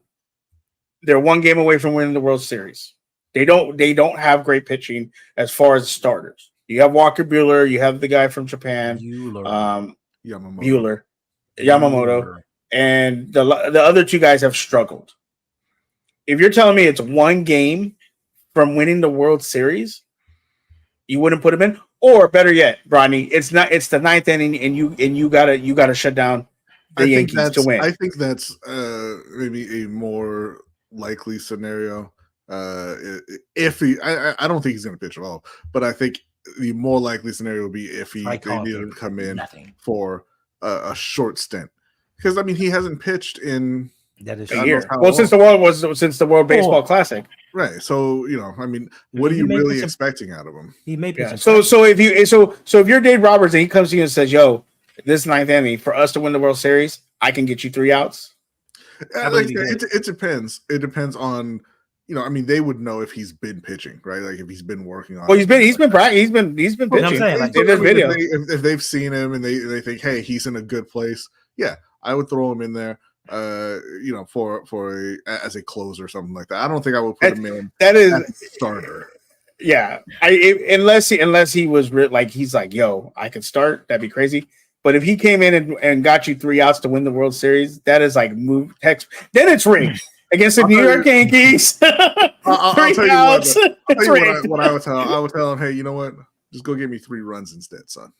they're one game away from winning the World Series. They don't have great pitching as far as starters. You have Walker Buehler, you have the guy from Japan, Yamamoto, and the other 2 guys have struggled. If you're telling me it's one game from winning the World Series, you wouldn't put him in, or better yet, Brodney, it's not. It's the 9th inning, and you gotta shut down the Yankees to win. I think that's maybe a more likely scenario. If he, I don't think he's going to pitch at all, but I think the more likely scenario would be if they needed to come in for a short stint, because I mean he hasn't pitched in a year. Well, since the World Baseball Classic, right? So I mean, what are you really expecting out of him? He may be so if you're Dave Roberts and he comes to you and says, "Yo, this 9th inning for us to win the World Series, I can get you 3 outs." It depends. It depends on. I mean, they would know if he's been pitching, right? Like if he's been working on. Well, he's been pitching. I'm saying, like, video. If they've seen him and they think, hey, he's in a good place, yeah, I would throw him in there. As a closer or something like that. I don't think I would put him in. That is as a starter. Yeah, unless he was like he's like, yo, I could start. That'd be crazy. But if he came in and got you 3 outs to win the World Series, that is like move text. Then it's rigged. against the I'll New tell York you- Yankees. I'll Three tell you what, outs. I'll tell It's you rigged. what I would tell. I would tell him, hey, you know what? Just go get me 3 runs instead, son.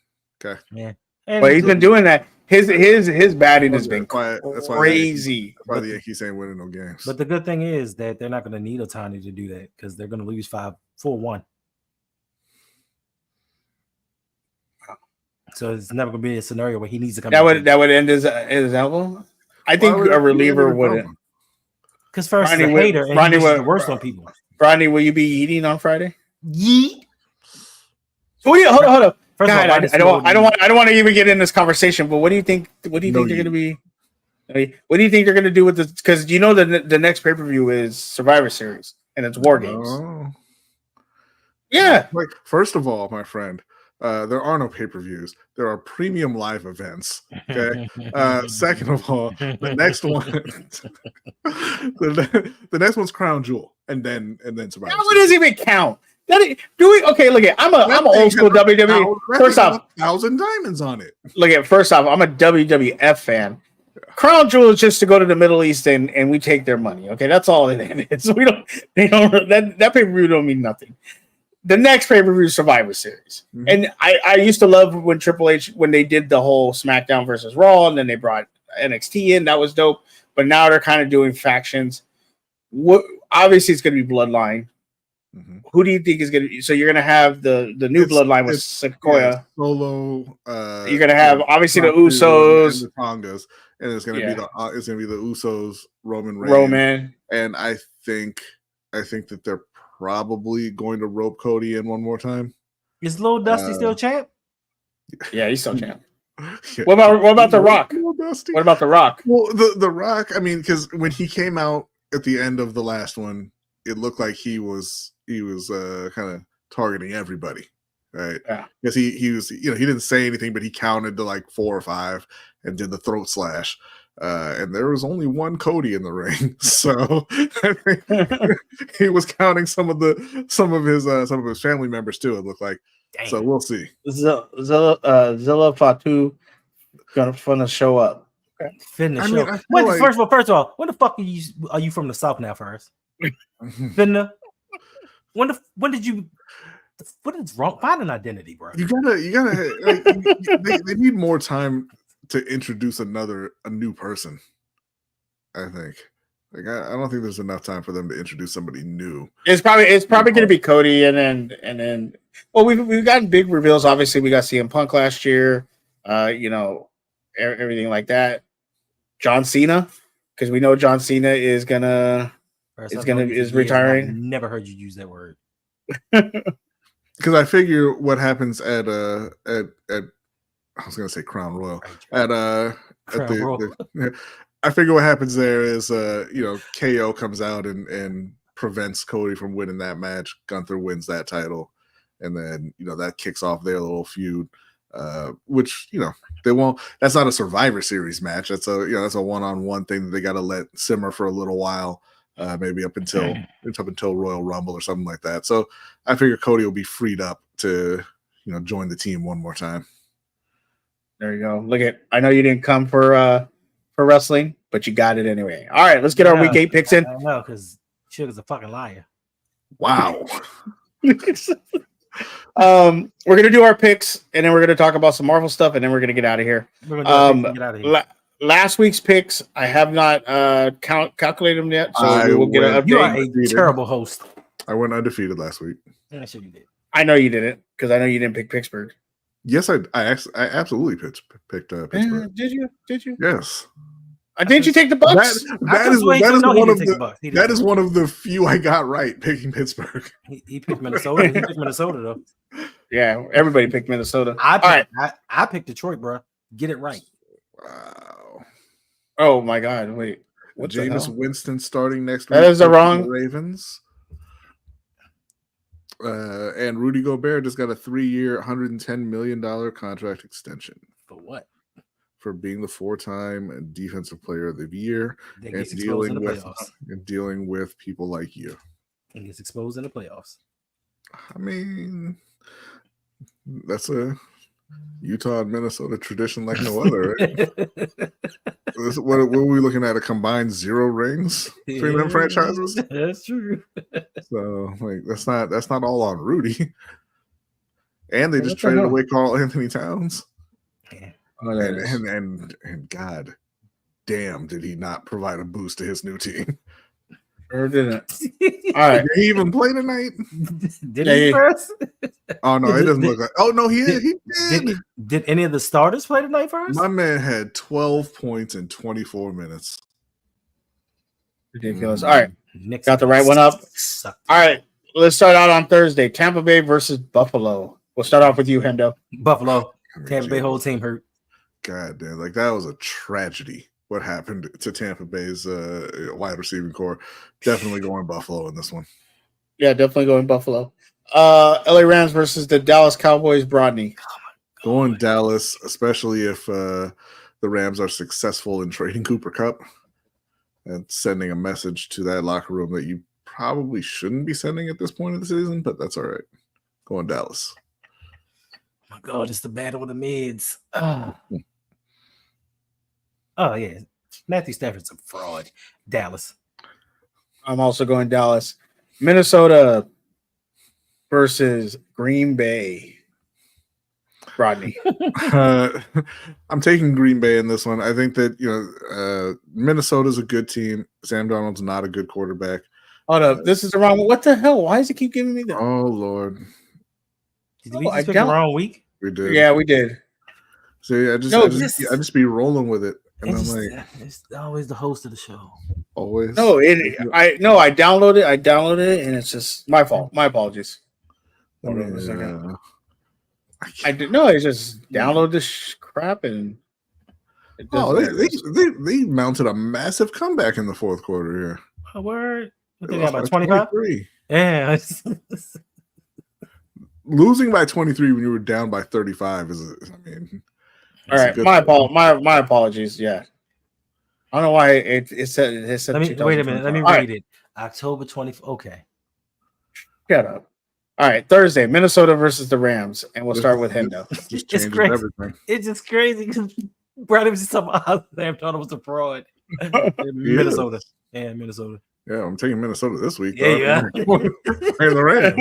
Okay. Yeah. And But he's been doing that. His batting has been That's why crazy. That's why the Yankees ain't winning no games. But the good thing is that they're not going to need Ohtani to do that because they're going to lose 4-1. So it's never going to be a scenario where he needs to come. That would end his elbow. I think would a it be reliever ended wouldn't. Because first Ronnie he's a would- hater and Ronnie he wishes would- the worst on people. Rodney, will you be eating on Friday? Yeet. So hold on. First God, of all, I don't want to even get in this conversation. But what do you think? What do you No, think they're going to be? What do you think they're going to do with this? Because you know the next pay per view is Survivor Series and it's War Games. Oh. Yeah, Like, first of all, my friend, there are no pay-per-views. There are premium live events. Okay. Second of all, the next one, the next one's Crown Jewel, and then Survivor. that one doesn't even count. Do we? Okay, look at I'm an old school WWE. First off, 1,000 diamonds on it. look at first off, I'm a WWF fan. Crown Jewel is just to go to the Middle East and we take their money. Okay, that's all it is. That pay per view don't mean nothing. The next pay per view is Survivor Series, and I used to love when Triple H when they did the whole SmackDown versus Raw, and then they brought NXT in. That was dope. But now they're kind of doing factions. Obviously, it's going to be Bloodline. Mm-hmm. Who do you think is going to be? So you're going to have the new Bloodline with Sequoia. Yeah, Solo. You're going to have obviously the Usos, and the Tongas, and it's going to be the Usos, Roman, and I think that they're probably going to rope Cody in one more time. Is Lil Dusty still champ? Yeah, he's still champ. Yeah. What about The Rock? Dusty? What about The Rock? Well, the Rock. I mean, because when he came out at the end of the last one, it looked like he was kind of targeting everybody, right? Yeah. Because he was, he didn't say anything, but he counted to like 4 or 5 and did the throat slash. And there was only one Cody in the ring, so he was counting some of his family members too. It looked like. Dang. So we'll see. Zilla Fatu gonna show up. Okay. First of all, when the fuck are you from the South now? First, Finna. When did you? What is wrong? Find an identity, bro. You gotta. Like, they need more time to introduce a new person. I think. Like I don't think there's enough time for them to introduce somebody new. It's probably going to be Cody, and then. Well, we've gotten big reveals. Obviously, we got CM Punk last year. Everything like that. John Cena, because we know John Cena is retiring. I've never heard you use that word. Because I figure what happens at I was gonna say Crown Royal I figure what happens there is KO comes out and prevents Cody from winning that match. Gunther wins that title, and then that kicks off their little feud. Which they won't. That's not a Survivor Series match. That's a one-on-one thing that they got to let simmer for a little while, maybe up until Royal Rumble or something like that. So I figure Cody will be freed up to join the team one more time. There you go. I know you didn't come for wrestling, but you got it anyway. All right, let's get our week 8 picks in. I know, because Sugar's a fucking liar. Wow. We're gonna do our picks, and then we're gonna talk about some Marvel stuff, and then we're gonna get out of here. Last week's picks, I have not calculated them yet, so we will get an update. You are a terrible host. I went undefeated last week. Yeah, sure you did. I know you didn't, because I know you didn't pick Pittsburgh. Yes, I absolutely picked Pittsburgh. Did you? Yes. Didn't you take the Bucks? That is one of the few I got right picking Pittsburgh. He picked Minnesota. He picked Minnesota though. Yeah, everybody picked Minnesota. I picked Detroit, bro. Get it right. Wow. Oh my God! Wait, what's Jameis Winston starting next week? That is the wrong Ravens. And Rudy Gobert just got a 3-year, $110 million contract extension. For what? For being the 4-time Defensive Player of the Year and dealing with people like you. And gets exposed in the playoffs. I mean, that's a Utah and Minnesota tradition like no other, right? What are we looking at? A combined 0 rings between them franchises? That's true. So like that's not all on Rudy. And they What just the traded hell? away Carl Anthony Towns. Yeah. Oh, that is. And God damn, did he not provide a boost to his new team? Or didn't. All right. Did he even play tonight? Did Yeah, he yeah. first? Oh no, it doesn't look like. Oh no, he did. Did any of the starters play tonight first? My man had 12 points in 24 minutes. Ridiculous. All right. Knicks Got the right one up. sucked. All right. Let's start out on Thursday. Tampa Bay versus Buffalo. We'll start off with you, Hendo. Buffalo, I mean, Tampa Bay whole team hurt. God damn, like that was a tragedy. What happened to Tampa Bay's wide receiving core? Definitely going Buffalo in this one. Yeah, definitely going Buffalo. LA Rams versus the Dallas Cowboys. Brodney. Going Dallas, especially if the Rams are successful in trading Cooper Kupp and sending a message to that locker room that you probably shouldn't be sending at this point of the season, but that's all right. Going Dallas. Oh my God, it's the battle of the mids. Oh yeah, Matthew Stafford's a fraud. Dallas. I'm also going Dallas. Minnesota versus Green Bay. Rodney. I'm taking Green Bay in this one. I think that Minnesota's a good team. Sam Darnold's not a good quarterback. Hold up. This is the wrong one. What the hell? Why does it keep giving me that? Oh Lord. Did we just pick the wrong week? We did. Yeah, we did. See, I just be rolling with it. And I'm like, it's always the host of the show. always. No, I downloaded it and it's just my fault. My apologies. Hold on a second. I did no, I just download this crap and it they mounted a massive comeback in the fourth quarter here. Oh, word. What They they got, lost about by 25? 23. Yeah. Losing by 23 when you were down by 35 all right. My apologies. Yeah. I don't know why it said Let me wait a minute. Let me read it. October 20th. Okay. Shut up. All right, Thursday, Minnesota versus the Rams, and we'll start with Hendo. Just It's changes crazy. everything. It's just crazy because Brady was just talking about how Sam Darnold was a fraud. Minnesota. Yeah, Minnesota. Yeah, I'm taking Minnesota this week. Yeah, And the Rams.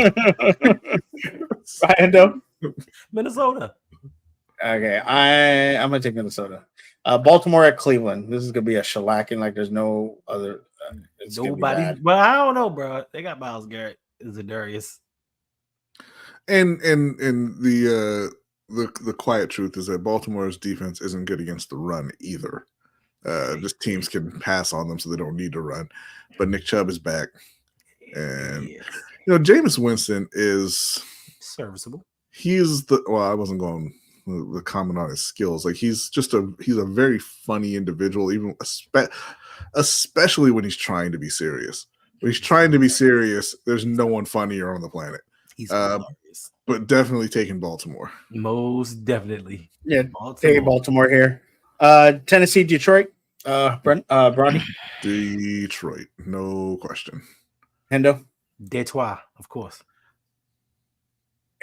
Hendo. Minnesota. Okay, I'm gonna take Minnesota. Baltimore at Cleveland. This is gonna be a shellacking like there's no other. It's gonna be Nobody. bad. Well, I don't know, bro. They got Myles Garrett. Zadarius. And the quiet truth is that Baltimore's defense isn't good against the run either. Just teams can pass on them, so they don't need to run. But Nick Chubb is back, and Jameis Winston is serviceable. I wasn't going to comment on his skills. Like he's a very funny individual, even especially when he's trying to be serious. When he's trying to be serious, there's no one funnier on the planet. He's hilarious. But definitely taking Baltimore. Most definitely. Yeah, take Baltimore here. Tennessee, Detroit. Bronny. Detroit, no question. Hendo. Detroit, of course.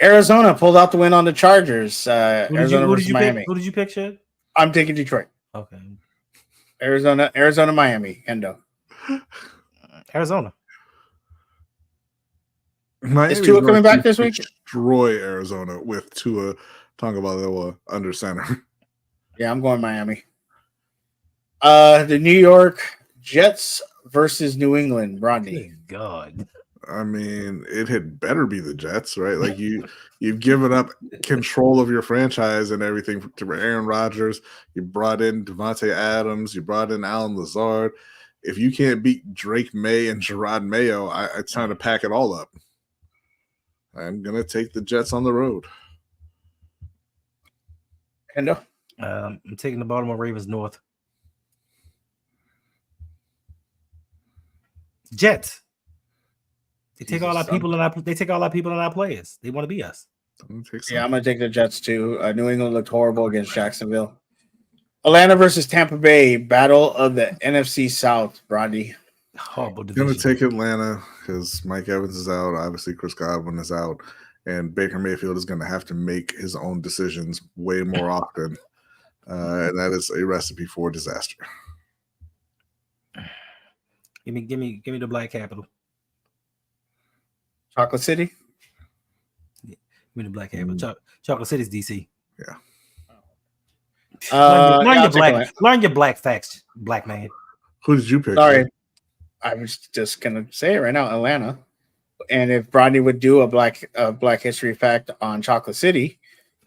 Arizona pulled out the win on the Chargers. Arizona versus Miami. Who did you pick, Shad? I'm taking Detroit. Okay. Arizona, Miami. Hendo. Arizona. Miami Is Tua coming back this week? Destroy Arizona with Tua Tagovailoa under center. Yeah, I'm going Miami. The New York Jets versus New England. Rodney. Good God. I mean, it had better be the Jets, right? Like you've given up control of your franchise and everything to Aaron Rodgers. You brought in Devontae Adams. You brought in Alan Lazard. If you can't beat Drake May and Gerard Mayo, it's time to pack it all up. I'm gonna take the Jets on the road. Hendo. I'm taking the Baltimore Ravens north. Jets. They take all our people and they take all our people and our players. They want to be us. I'm gonna take the Jets too. New England looked horrible against Jacksonville. Atlanta versus Tampa Bay, battle of the NFC South. Rodney. Horrible I'm division. gonna take Atlanta because Mike Evans is out. Obviously, Chris Godwin is out, and Baker Mayfield is going to have to make his own decisions way more often, and that is a recipe for disaster. Give me the black capital. Chocolate City. Give me the black capital. Chocolate City's DC. Yeah. Learn your black facts, black man. Who did you pick? Sorry, I was just gonna say it right now, Atlanta. And if Brodney would do a black history fact on Chocolate City,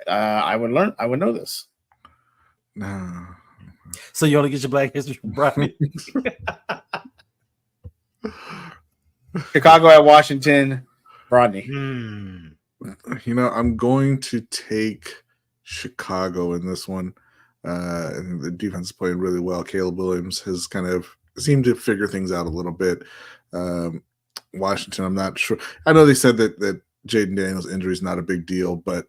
I would know this. No. So you only get your black history from Brodney. Chicago at Washington, Brodney. You know, I'm going to take Chicago in this one. And the defense is playing really well. Caleb Williams has kind of seemed to figure things out a little bit. Washington, I'm not sure. I know they said that Jaden Daniels' injury is not a big deal, but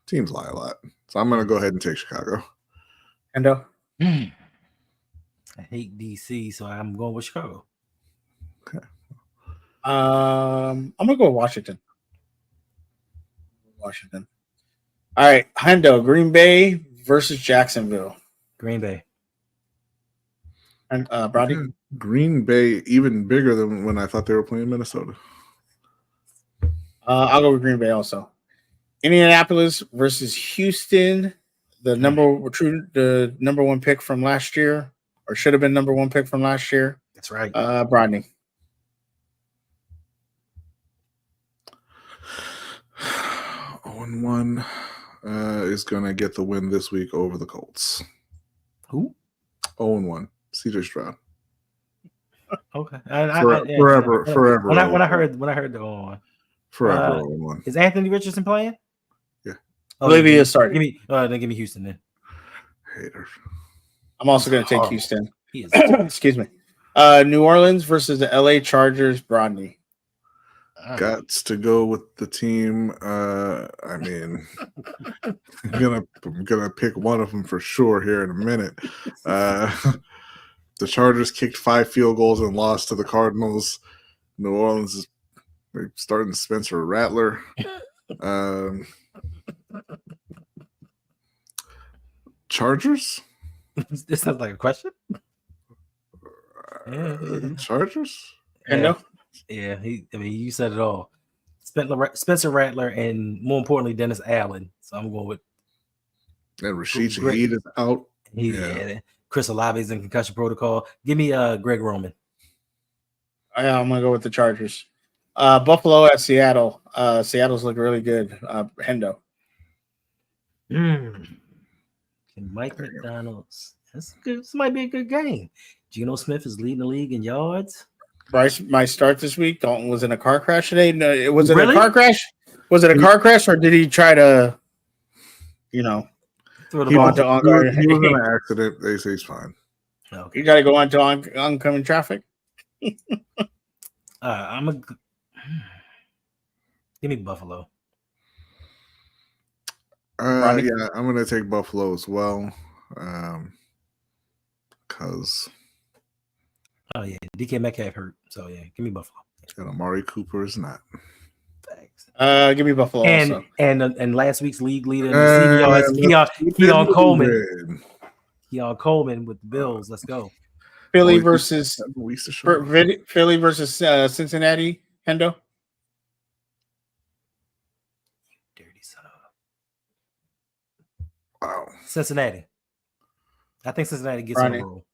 teams lie a lot. So I'm going to go ahead and take Chicago. Endo? I hate DC, so I'm going with Chicago. Okay. I'm gonna go with Washington. Washington. All right, Hendo, Green Bay versus Jacksonville. Green Bay. And Brodney? Green Bay even bigger than when I thought they were playing Minnesota. I'll go with Green Bay also. Indianapolis versus Houston, the number one pick from last year, or should have been number one pick from last year. That's right. Brodney. 0-1 is going to get the win this week over the Colts. Who? 0-1. CJ Stroud. Okay. Forever. When I heard the 0-1. Forever 0-1. Is Anthony Richardson playing? Yeah. I believe he is starting. Give me Houston then. Hater. I'm also going to take Houston. He is. Excuse me. New Orleans versus the LA Chargers, Brodney. Got to go with the team. I mean, I'm gonna pick one of them for sure here in a minute. The Chargers kicked 5 field goals and lost to the Cardinals. New Orleans is starting Spencer Rattler. Chargers? This sounds like a question. Chargers? Hendo? Yeah, you said it all. Spencer Rattler and more importantly, Dennis Allen. So I'm going with. And Rashid Shaheed is out. Chris Olave is in concussion protocol. Give me Greg Roman. Yeah, I'm gonna go with the Chargers. Buffalo at Seattle. Seattle's look really good. Hendo. Mike McDonald's. That's good. This might be a good game. Geno Smith is leading the league in yards. Bryce might start this week. Dalton was in a car crash today. No, was it Really? a car crash? Was it a car crash, or did he try to, Throw the He ball. was in an accident. They say he's fine. Okay. You got to go onto oncoming traffic? I'm a. Give me Buffalo. Ronnie? Yeah, I'm going to take Buffalo as well. Because Oh yeah, DK Metcalf hurt. So yeah, give me Buffalo. Amari Cooper is not. Thanks. Give me Buffalo also. And last week's league leader in the yards, Keon Coleman. Keon Coleman with the Bills. Let's go. Philly versus Cincinnati. Hendo. Dirty son of Wow. Cincinnati. I think Cincinnati gets Ronnie. on a roll.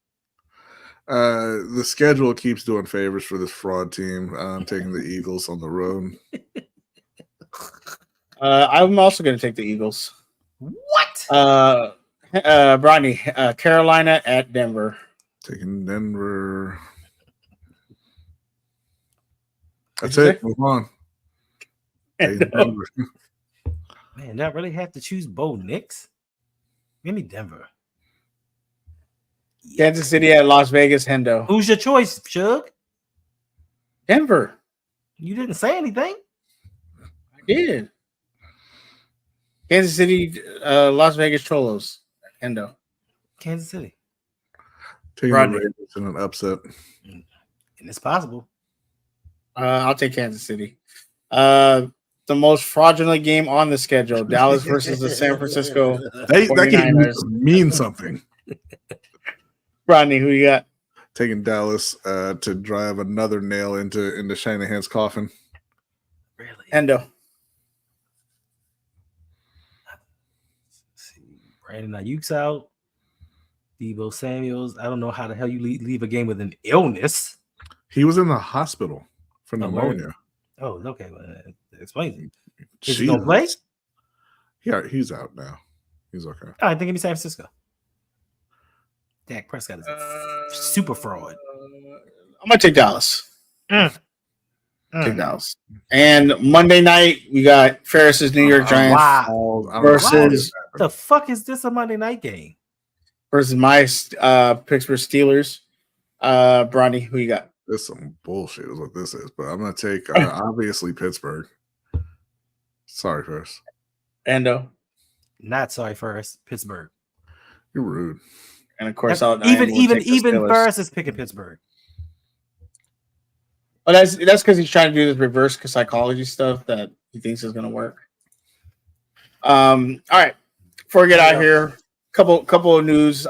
The schedule keeps doing favors for this fraud team. I'm taking the Eagles on the road. I'm also going to take the Eagles. What? Brodney, Carolina at Denver. Taking Denver. That's What'd you it. Move on. Taking Denver. Man, do I really have to choose Bo Nix? Give me Denver. Kansas City at Las Vegas. Hendo. Who's your choice, Shug? Denver. You didn't say anything. I did. Kansas City, Las Vegas Cholos. Hendo. Kansas City. Taking Rodney. the Ravens in an upset. And it's possible. I'll take Kansas City. the most fraudulent game on the schedule. Dallas versus the San Francisco That game 49ers. means something. Rodney, who you got? Taking Dallas to drive another nail into Shanahan's coffin. Really? Endo. See, Brandon Ayuk's out. Deebo Samuels. I don't know how the hell you leave a game with an illness. He was in the hospital for pneumonia. Oh, okay. Well, that explains it. Is Jesus. he gonna play? Yeah, he's out now. He's okay. I think it'd be San Francisco. Dak Prescott is a super fraud. I'm gonna take Dallas. Take Mm. Dallas. And Monday night we got Ferris's New York Giants Wow. versus The fuck is this a Monday night game? my Pittsburgh Steelers. Bronny, who you got? This is some bullshit is what this is, but I'm gonna take obviously Pittsburgh. Sorry, first. Endo. Not sorry first. Pittsburgh. You're rude. And of course, Even Ferris is picking Pittsburgh. Oh, that's because he's trying to do this reverse psychology stuff that he thinks is going to work. All right, before we get out here, couple of news.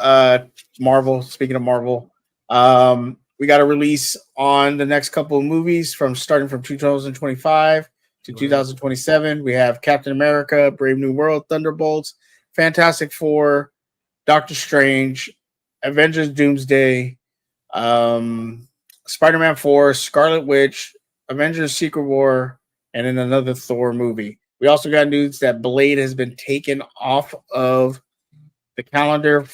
Marvel. Speaking of Marvel, we got a release on the next couple of movies starting from 2025 to 2027. We have Captain America, Brave New World, Thunderbolts, Fantastic Four, Doctor Strange, Avengers Doomsday, Spider-Man 4, Scarlet Witch, Avengers Secret War, and then another Thor movie. We also got news that Blade has been taken off of the calendar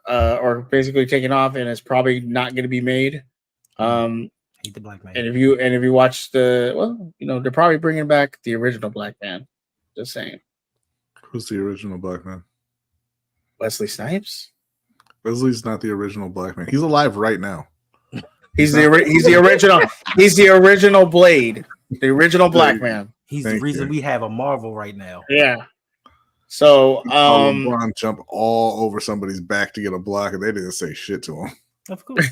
or basically taken off, and it's probably not going to be made. Hate the black man. And if you watch they're probably bringing back the original Black Man. Just saying. Who's the original Black Man? Wesley Snipes. Wesley's not the original Black Man. He's alive right now. He's the original. He's the original Blade, the original Black Man. He's the reason we have a Marvel right now. Yeah. So, LeBron jump all over somebody's back to get a block, and they didn't say shit to him. Of course.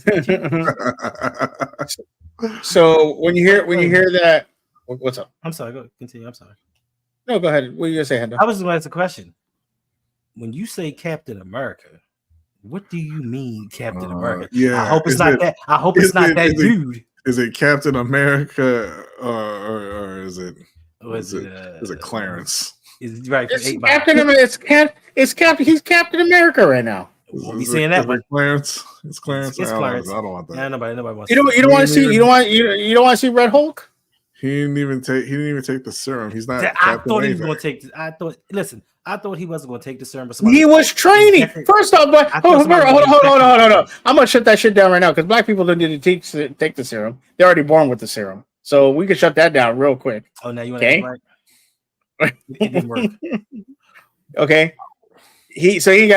So when you hear that, what's up? I'm sorry. Go continue. I'm sorry. No, go ahead. What are you gonna say, Hendo? I was going to ask a question. When you say Captain America, what do you mean, Captain America? Yeah, I hope it's not that. I hope it's not that dude. Is it Captain America or is it? Is it Clarence? Is right? It's Captain America. It's Captain. He's Captain America right now. We'll be saying that, but Clarence. It's Clarence. It's Clarence. I don't want that. Yeah, nobody wants. You don't want to see. You don't want to see Red Hulk. He didn't even take the serum. He's not. I thought he was going to take. I thought he wasn't going to take the serum. But He was training. First off, but hold on. I'm gonna shut that shit down right now because black people don't need to take the serum. They're already born with the serum, so we can shut that down real quick. Oh, now you want to right? It didn't work. Okay. He ain't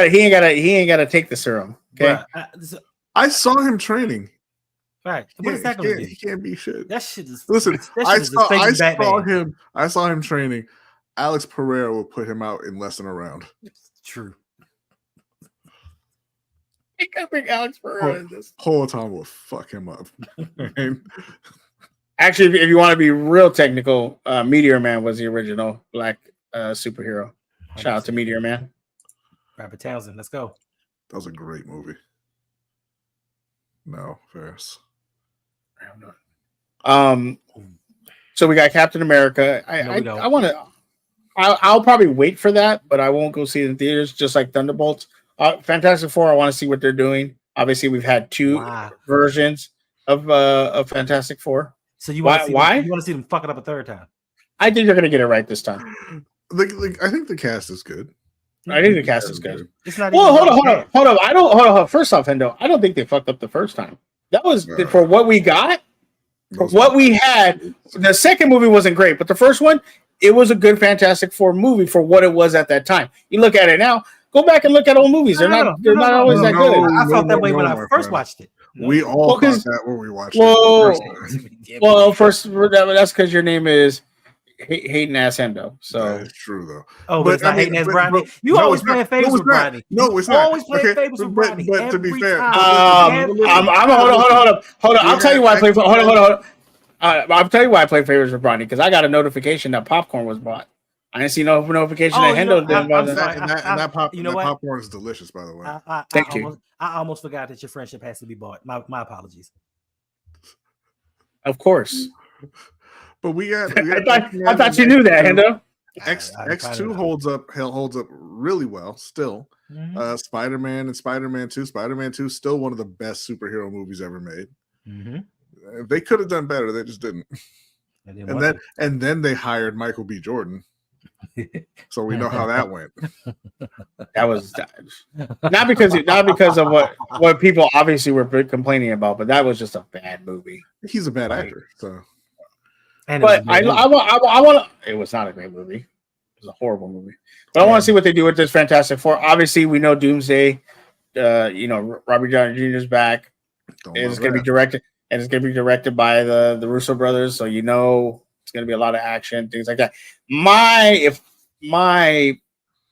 got to take the serum. Okay. Bruh, I saw him training. Right. What is that going to do? He can't be shit. That shit is. Listen, I saw him training. Alex Pereira will put him out in less than a round. True. I can't bring Alex Pereira in this. Peloton will fuck him up. Actually, if you want to be real technical, Meteor Man was the original black superhero. Shout out to Meteor Man. Robert Townsend, let's go. That was a great movie. No, Ferris. So we got Captain America. I want to. I'll probably wait for that, but I won't go see it in theaters. Just like Thunderbolts, Fantastic Four. I want to see what they're doing. Obviously, we've had two versions of Fantastic Four. So you want why? You want to see them fuck it up a third time? I think they're gonna get it right this time. I think the cast is good. I think the cast is good. It's not. Well, hold on. I don't. Hold on. First off, Hendo, I don't think they fucked up the first time. That was for what we got. For what we had. The second movie wasn't great, but the first one, it was a good Fantastic Four movie for what it was at that time. You look at it now. Go back and look at old movies. They're not always that good. I felt that way when I first watched it. We all thought that when we watched it. Well, first that's because your name is hating ass Hendo. So that's true though. Oh, but it's not hating ass Brady. You always playing favors with Brady. No, it's not. Always playing favors with Brady. But to be fair, hold on. I'll tell you why I play. Hold on. I'll tell you why I play favorites with Bronny, because I got a notification that popcorn was bought. I didn't see no notification that Hendo didn't buy that. And that popcorn is delicious, by the way. Thank you. I almost forgot that your friendship has to be bought. My apologies. Of course. But we got I thought you knew that, Hendo. X2 holds up really well still. Mm-hmm. Spider-Man and Spider-Man 2. Spider-Man 2 is still one of the best superhero movies ever made. Mm-hmm. They could have done better, they just didn't. And then they hired Michael B. Jordan. So we know how that went. That was not because of what people obviously were complaining about, but that was just a bad movie. He's a bad actor, so. But I want. It was not a great movie. It was a horrible movie. But I want to see what they do with this Fantastic Four. Obviously, we know Doomsday. Robert Downey Jr. is back. It's going to be directed, and it's going to be directed by the Russo brothers. So it's going to be a lot of action, things like that. My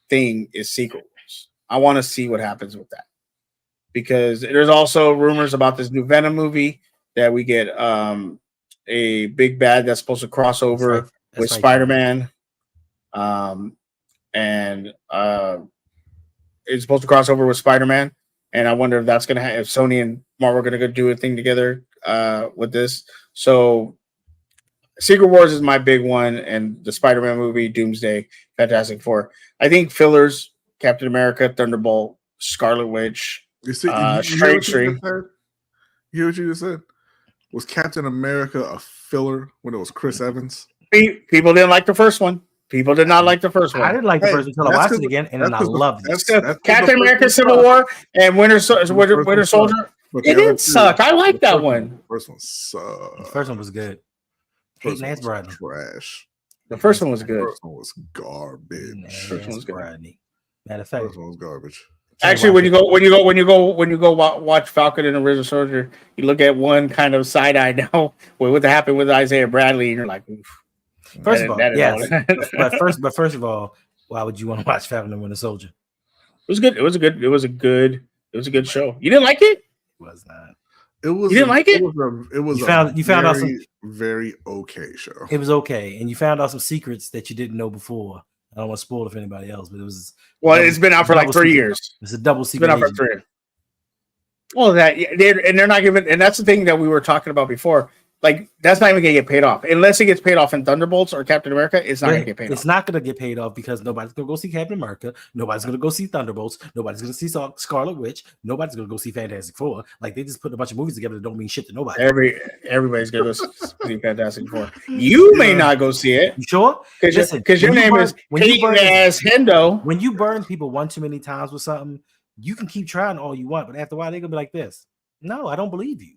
thing is Secret Wars. I want to see what happens with that, because there's also rumors about this new Venom movie that we get a big bad that's supposed to cross over with Spider-Man. And it's supposed to cross over with Spider-Man. And I wonder if that's going to if Sony and Marvel are going to go do a thing together with this. So Secret Wars is my big one, and the Spider-Man movie, Doomsday, Fantastic Four. I think fillers, Captain America, Thunderbolt, Scarlet Witch, Strange Tree. You hear what you just said? Was Captain America a filler when it was Chris Evans? People didn't like the first one. People did not like the first one. I didn't like the first one until I watched it again, and then I loved it. Captain America Civil War and Winter Soldier. It didn't suck. I like that one. The first one sucked. The first one was good. Nance Bradley. Trash. The first one was good. The first one was garbage. First one was good. Matter of fact, first one was garbage. Actually, when you go watch Falcon and the Winter Soldier, you look at one kind of side eye now with what happened with Isaiah Bradley, and you're like, oof. First of all, yes. but first of all, why would you want to watch Falcon and Winter Soldier? It was good. It was a good show. You didn't like it? It was not. It was. You didn't like it? It was. You found out some very okay show. It was okay, and you found out some secrets that you didn't know before. I don't want to spoil it for anybody else, but it was. Well, it's been out for like 3 years. It's a double secret. It's been out for 3 years. Well, they're not giving, and that's the thing that we were talking about before. Like, that's not even gonna get paid off unless it gets paid off in Thunderbolts or Captain America. It's not gonna get paid off. It's not gonna get paid off because nobody's gonna go see Captain America. Nobody's gonna go see Thunderbolts. Nobody's gonna see Scarlet Witch. Nobody's gonna go see Fantastic Four. Like, they just put a bunch of movies together that don't mean shit to nobody. Everybody's gonna go see Fantastic Four. You may not go see it. You sure? Because your name is Peyton-ass Hendo. When you burn people one too many times with something, you can keep trying all you want, but after a while they're gonna be like this. No, I don't believe you.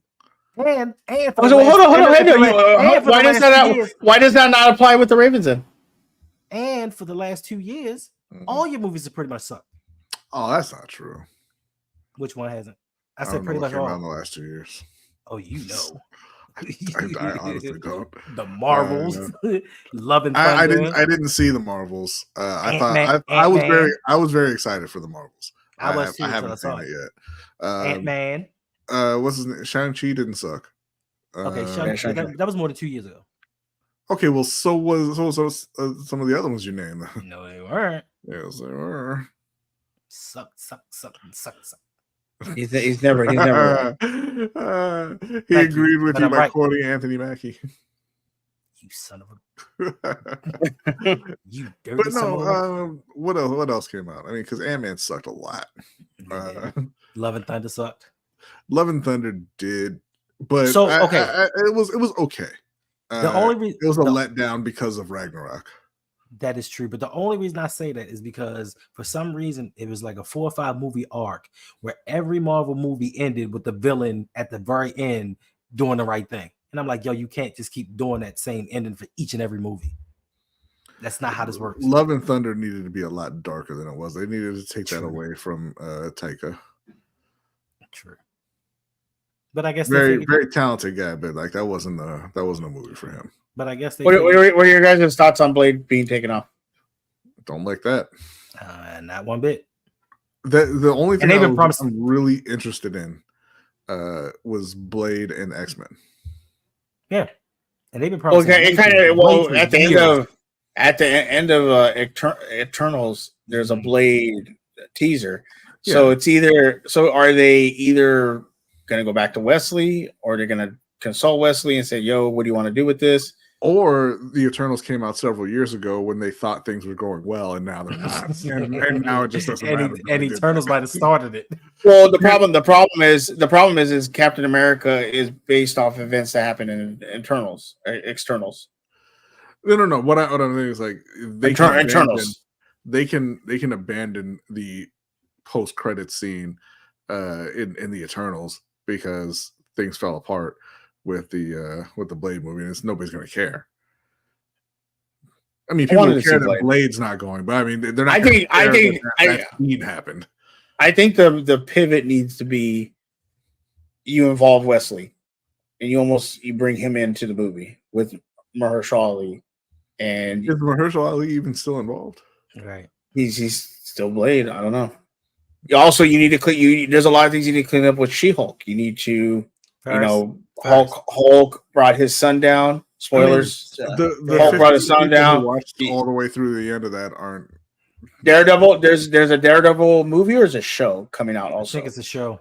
And hold on. Why does that not apply with the Ravens then? And for the last 2 years, all your movies have pretty much sucked. Oh, that's not true. Which one hasn't? I said pretty much all in the last 2 years. Oh, you know. I honestly don't. The Marvels, Love and Thunder. I didn't see the Marvels. I was very excited for the Marvels. I haven't seen it yet. Ant-Man. What's his name? Shang-Chi didn't suck. Okay, Shang-Chi, that was more than 2 years ago. Okay, well, so some of the other ones you named. No, they weren't. Yes, they were. Suck. He's never. He agreed with you by quoting Anthony Mackie. You son of a. You dirty. But no, what else came out? I mean, because Ant-Man sucked a lot. Love and Thunder sucked. Love and Thunder did, but so it was okay. The only it was a letdown because of Ragnarok. That is true, but the only reason I say that is because for some reason it was like a 4 or 5 movie arc where every Marvel movie ended with the villain at the very end doing the right thing, and I'm like, yo, you can't just keep doing that same ending for each and every movie. That's not how this works. Love and Thunder needed to be a lot darker than it was. They needed to take that away from Taika. True. But I guess very talented guy, but like that wasn't a movie for him. But I guess what are your guys' thoughts on Blade being taken off? Don't like that. Not one bit. The only thing I'm really interested in was Blade and X-Men. Yeah, And they've been promising. Okay, it Blade kind of for at the years. end of Eternals, there's a Blade teaser. So Yeah. it's either are they either going to go back to Wesley, or they're going to consult Wesley and say, "Yo, what do you want to do with this?" Or the Eternals came out several years ago when they thought things were going well, and now they're not. and now it just doesn't matter. And Eternals might have started it. Well, the problem is Captain America is based off events that happen in externals. No. What I'm saying is like they can abandon, Eternals. they can abandon the post credit scene in the Eternals because things fell apart with the Blade movie, and nobody's going to care. I mean, people care that Blade's not going, but I mean, they're not. I think that scene happened. I think the pivot needs to be you involve Wesley, and you bring him into the movie with Mahershala Ali, and is Mahershala Ali even still involved? Right, he's still Blade. I don't know. Also, you need to clean. There's a lot of things you need to clean up with She-Hulk. You need to, Hulk brought his son down. Spoilers. I mean, the Hulk brought his son down. Watched all the way through the end of that aren't Daredevil. There's a Daredevil movie, or is a show coming out also? I think it's a show.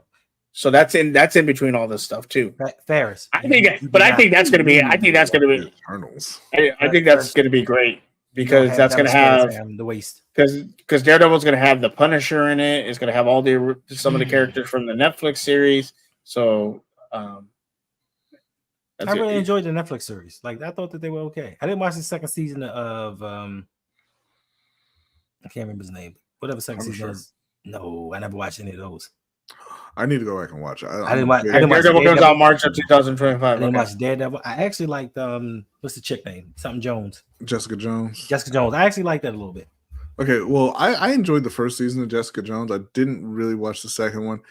So that's in between all this stuff too. Ferris. I think that's going to be. I think that's going to be Eternals. I think that's going to be great because that's going to have the waste. Because Daredevil's going to have the Punisher in it. It's going to have all some of the characters from the Netflix series. So I really enjoyed the Netflix series. Like I thought that they were okay. I didn't watch the second season of I can't remember his name. Whatever second season is. No, I never watched any of those. I need to go back and watch it. I didn't watch Daredevil comes out March of 2025. I didn't watch Daredevil. I actually liked what's the chick name? Something Jones. Jessica Jones. I actually liked that a little bit. Okay, well, I enjoyed the first season of Jessica Jones. I didn't really watch the second one.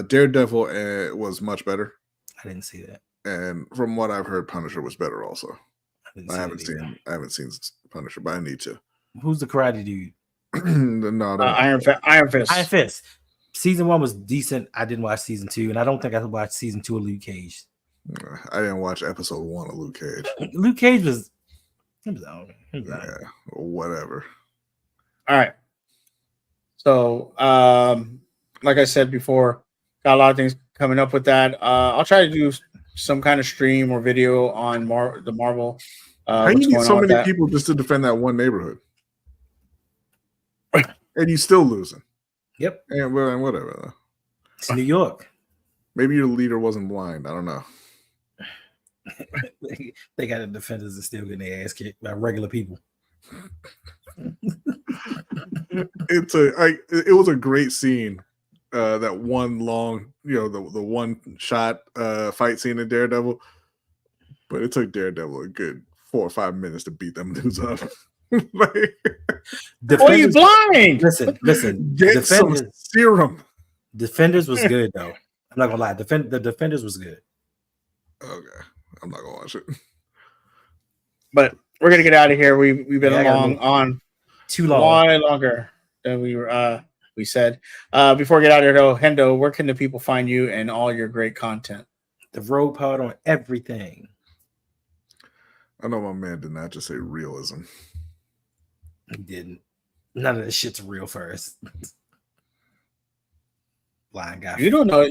Daredevil was much better. I didn't see that. And from what I've heard, Punisher was better also. I haven't seen Punisher, but I need to. Who's the karate dude? No, Iron Fist. Iron Fist. Season 1 was decent. I didn't watch season 2, and I don't think I watched season 2 of Luke Cage. I didn't watch episode 1 of Luke Cage. Luke Cage was. Yeah, whatever. All right. So, like I said before, got a lot of things coming up with that. I'll try to do some kind of stream or video on the Marvel. How you need so many people just to defend that one neighborhood, and you still losing? Yep. And whatever. Though. It's New York. Maybe your leader wasn't blind. I don't know. They got the defenders that still getting their ass kicked by regular people. It was a great scene. That one long, the one shot fight scene in Daredevil, but it took Daredevil a good 4 or 5 minutes to beat them dudes up. Are you blind? Listen. Get some serum. Defenders was good though. I'm not gonna lie. The Defenders was good. Okay, I'm not gonna watch it. But we're gonna get out of here. We've been on too long, way longer than we said. Before we get out of here, though, Hendo, where can the people find you and all your great content? The Road Pod on everything. I know my man did not just say realism. He didn't. None of this shit's real first. Blind guy. You don't know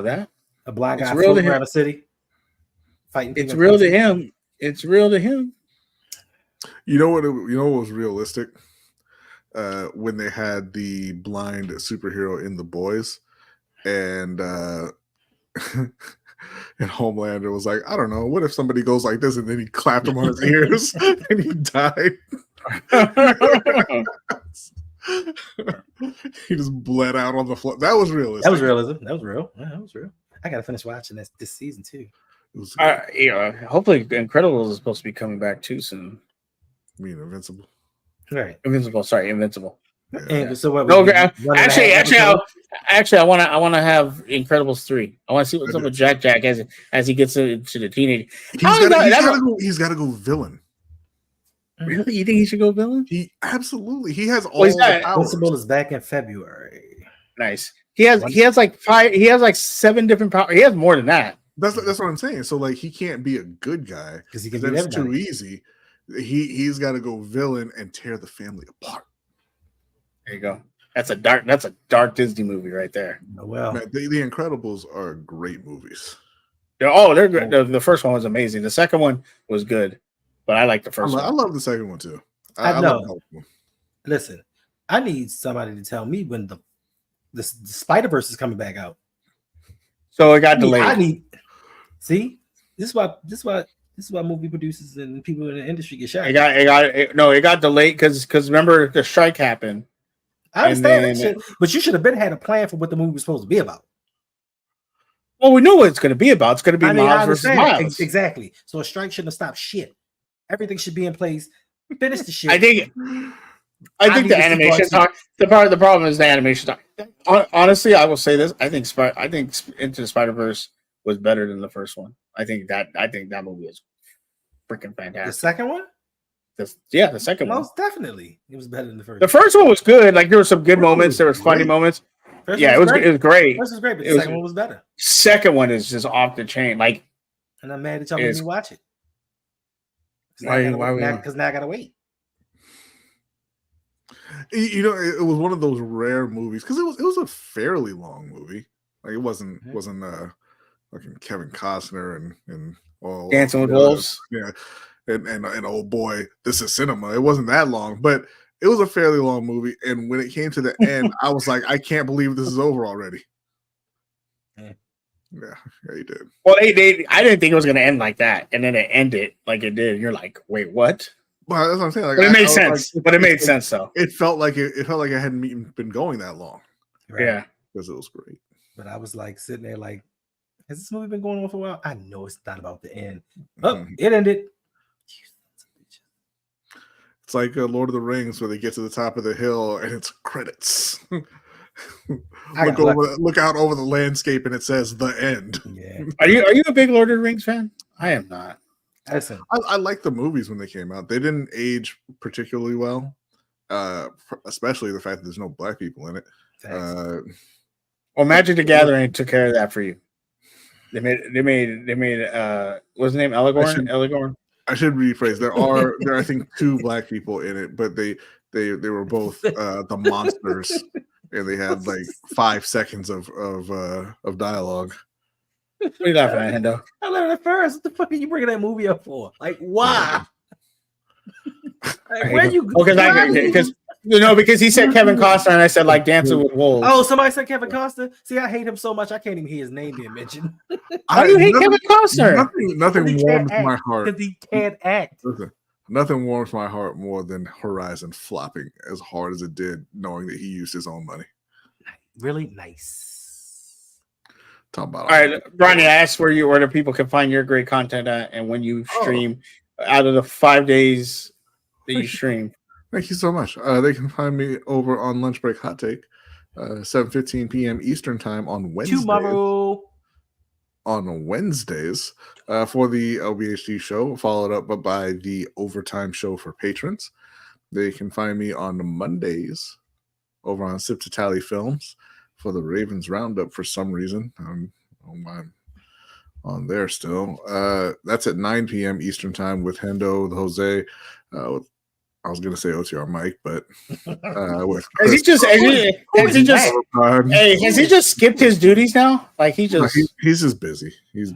that. A blind guy floating around the city. Fighting. It's real to him. It's real to him. You know what was realistic? When they had the blind superhero in The Boys, and and Homelander was like, I don't know, what if somebody goes like this, and then he clapped him on his ears and he died. He just bled out on the floor. That was realistic. That was realism. That was real. Yeah, that was real. I gotta finish watching this season too. Hopefully Incredibles is supposed to be coming back too soon. You mean Invincible? Right. Invincible. Yeah. And so what? No, actually, I want to have Incredibles 3. I want to see what's up with Jack as he gets into the teenage. He's got to go villain. Really? You think he should go villain? He has all the powers. Invincible is back in February. Nice. He has like 7 different powers. He has more than that. That's what I'm saying. So like he can't be a good guy because he can because beat then it's too everybody. easy. He's got to go villain and tear the family apart. There you go. That's a dark Disney movie right there. Oh, well, Man, the Incredibles are great movies. They're good. The first one was amazing. The second one was good, but I like the first I one. love the second one too. I love know. both of them. Listen, I need somebody to tell me when the Spider-Verse is coming back out. So it got delayed. I need. See, this is why movie producers and people in the industry get shot. It got delayed because remember the strike happened. I understand and that then- shit, but you should have had a plan for what the movie was supposed to be about. Well, we know what it's going to be about. It's going to be I Miles versus understand. Miles. Exactly. So a strike shouldn't have stopped shit. Everything should be in place. Finish the shit. I think I the need to see animation part talk. The problem is the animation talk. Honestly, I will say this. I think Into the Spider-Verse was better than the first one. I think that movie is freaking the fantastic. second one, The second one. most definitely, it was better than the first. The first one was good. Like there were some good moments. There was funny Great. moments. First Yeah, one it was great. First was great, but It the was- second one was better. Second one is just off the chain. Like And I'm mad that y'all made It's- me watch it. Why we- Because now I gotta wait. You know, it was one of those rare movies because it was a fairly long movie. Like it wasn't fucking Kevin Costner and all Dancing with the others. Wolves. Yeah, and oh boy, this is cinema. It wasn't that long, but it was a fairly long movie. And when it came to the end, I was like, I can't believe this is over already. Yeah. Yeah, you did. Well, I didn't think it was going to end like that, and then it ended like it did. And you're like, wait, what? Well, that's what I'm saying. Like, But it I made was sense. like, But it made it's- sense though. It felt like it hadn't even been going that long Right? Yeah. because it was great. But I was like sitting there like, has this movie been going on for a while? I know it's not about the end. Oh, Mhm. it ended. You sons of bitches. It's like Lord of the Rings where they get to the top of the hill and it's credits. Look out over the landscape and it says the end. Yeah. Are you a big Lord of the Rings fan? I am not. Listen, I like the movies when they came out. They didn't age particularly well, especially the fact that there's no black people in it. facts. Well, Magic the Gathering took care of that for you. They made what's his name? Eligorn? I should rephrase. There are I think 2 black people in it, but they were both the monsters, and they had like 5 seconds of dialogue. What are you laughing at, Hendo? I learned it first. What the fuck are you bringing that movie up for? Like, why? Like, where you? Because he said Kevin Costner and I said like Dancing with Wolves. Oh, somebody said Kevin Costner. See, I hate him so much I can't even hear his name being mentioned Why do you hate Kevin Costner? Nothing He warms can't my act, heart. because he can't act. Listen, nothing warms my heart more than Horizon flopping as hard as it did, knowing that he used his own money. Really nice. Talk about All right, Ronnie, I asked where the people can find your great content at and when you stream out of the 5 days that you stream. Thank you so much. They can find me over on Lunch Break Hot Take, 7:15 p.m. Eastern Time on Wednesdays. Tomorrow. On Wednesdays for the LBHD show, followed up by the Overtime show for patrons. They can find me on Mondays over on Sip to Tally Films for the Ravens Roundup for some reason. I'm on there still. That's at 9 p.m. Eastern Time with Hendo, the Jose. I was gonna say OTR Mike, but with Has he just skipped his duties now? Like he's he's just busy. He's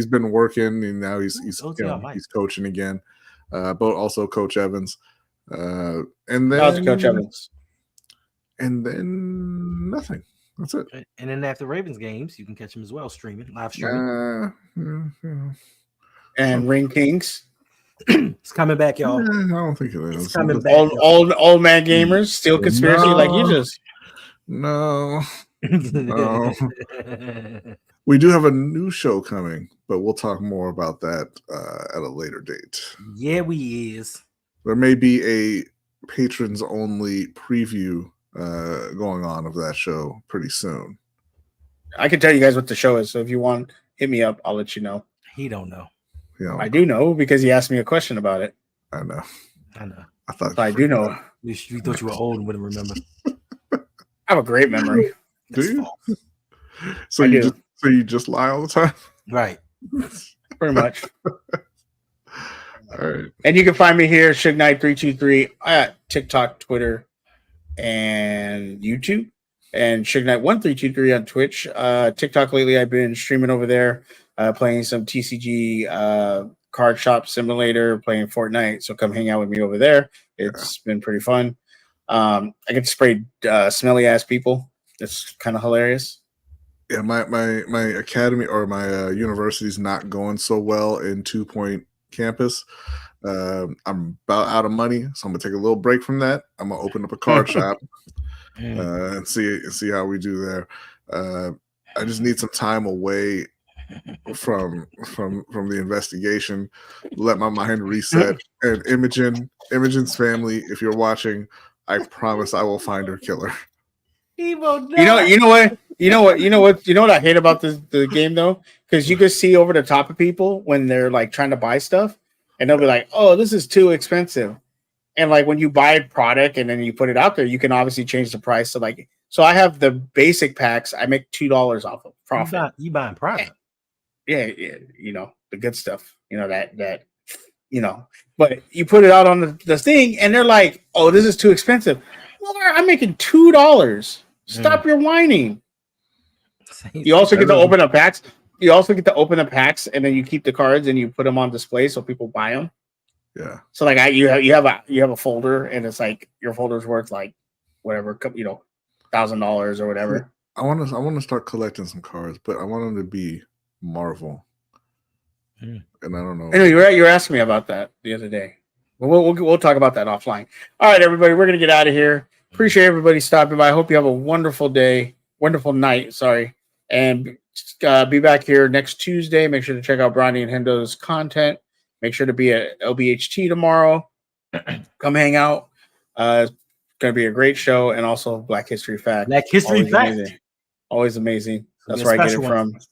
been working and now he's OTR he's coaching again. But also Coach Evans. And then how's Coach Evans? And then nothing. That's it. And then after Ravens games, you can catch him as well, live streaming. And Ring Kings. It's coming back, y'all. I don't think it is. It's coming back. Old man gamers, still conspiracy. No. Like you just No. No. We do have a new show coming, but we'll talk more about that at a later date. Yeah, we is. There may be a patrons only preview going on of that show pretty soon. I can tell you guys what the show is. So if you want, hit me up. I'll let you know. He don't know. You know, I do know because he asked me a question about it. I know. I know. I thought So I do know. We thought you were old and wouldn't remember. I have a great memory. Do That's you? false. So I you do. just lie all the time? Right. pretty much. All right. And you can find me here, Suge Knight 323 at TikTok, Twitter, and YouTube, and Suge Knight 1323 on Twitch. TikTok lately, I've been streaming over there, playing some TCG card shop simulator, playing Fortnite. So come hang out with me over there. It's been pretty fun. I get to spray smelly ass people. It's kind of hilarious. Yeah, my academy or my university's not going so well in 2 Point campus. I'm about out of money, so I'm gonna take a little break from that. I'm gonna open up a card shop and see how we do there. I just need some time away from the investigation. Let my mind reset. And Imogen's family, if you're watching, I promise I will find her killer. You know what I hate about the game though, because you can see over the top of people when they're like trying to buy stuff, and they'll be like, "Oh, this is too expensive," and like when you buy a product and then you put it out there, you can obviously change the price. So I have the basic packs. I make $2 off of profit. You buying product? Yeah, you know the good stuff. You know that you know, but you put it out on the thing, and they're like, "Oh, this is too expensive." Well, I'm making $2. Stop your whining. You also get to open up packs. You also get to open the packs, and then you keep the cards and you put them on display so people buy them. Yeah. So like you have a folder, and it's like your folder's worth like whatever, $1,000 or whatever. I want to start collecting some cards, but I want them to be Marvel. And I don't know. Anyway, you were asking me about that the other day. We'll talk about that offline. All right, everybody, we're gonna get out of here. Appreciate everybody stopping by. I hope you have a wonderful day, wonderful night. Sorry, and be back here next Tuesday. Make sure to check out Bronny and Hendo's content. Make sure to be at LBHT tomorrow. Come hang out. It's gonna be a great show, and also Black History Fact. Black History Fact. Always amazing. That's It's where I get it from. It's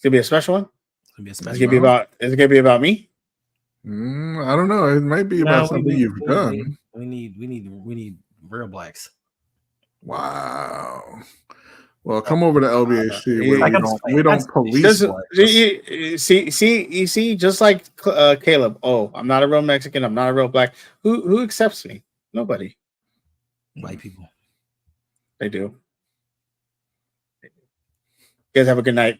gonna be a special one. It's gonna be a Is special. it gonna be about me? I don't know. It might be about something you've done. We need real blacks. Wow. Well, come over to LBHC where we don't police. You see, just like Caleb. Oh, I'm not a real Mexican. I'm not a real black. Who accepts me? Nobody. White people. They do. You guys have a good night.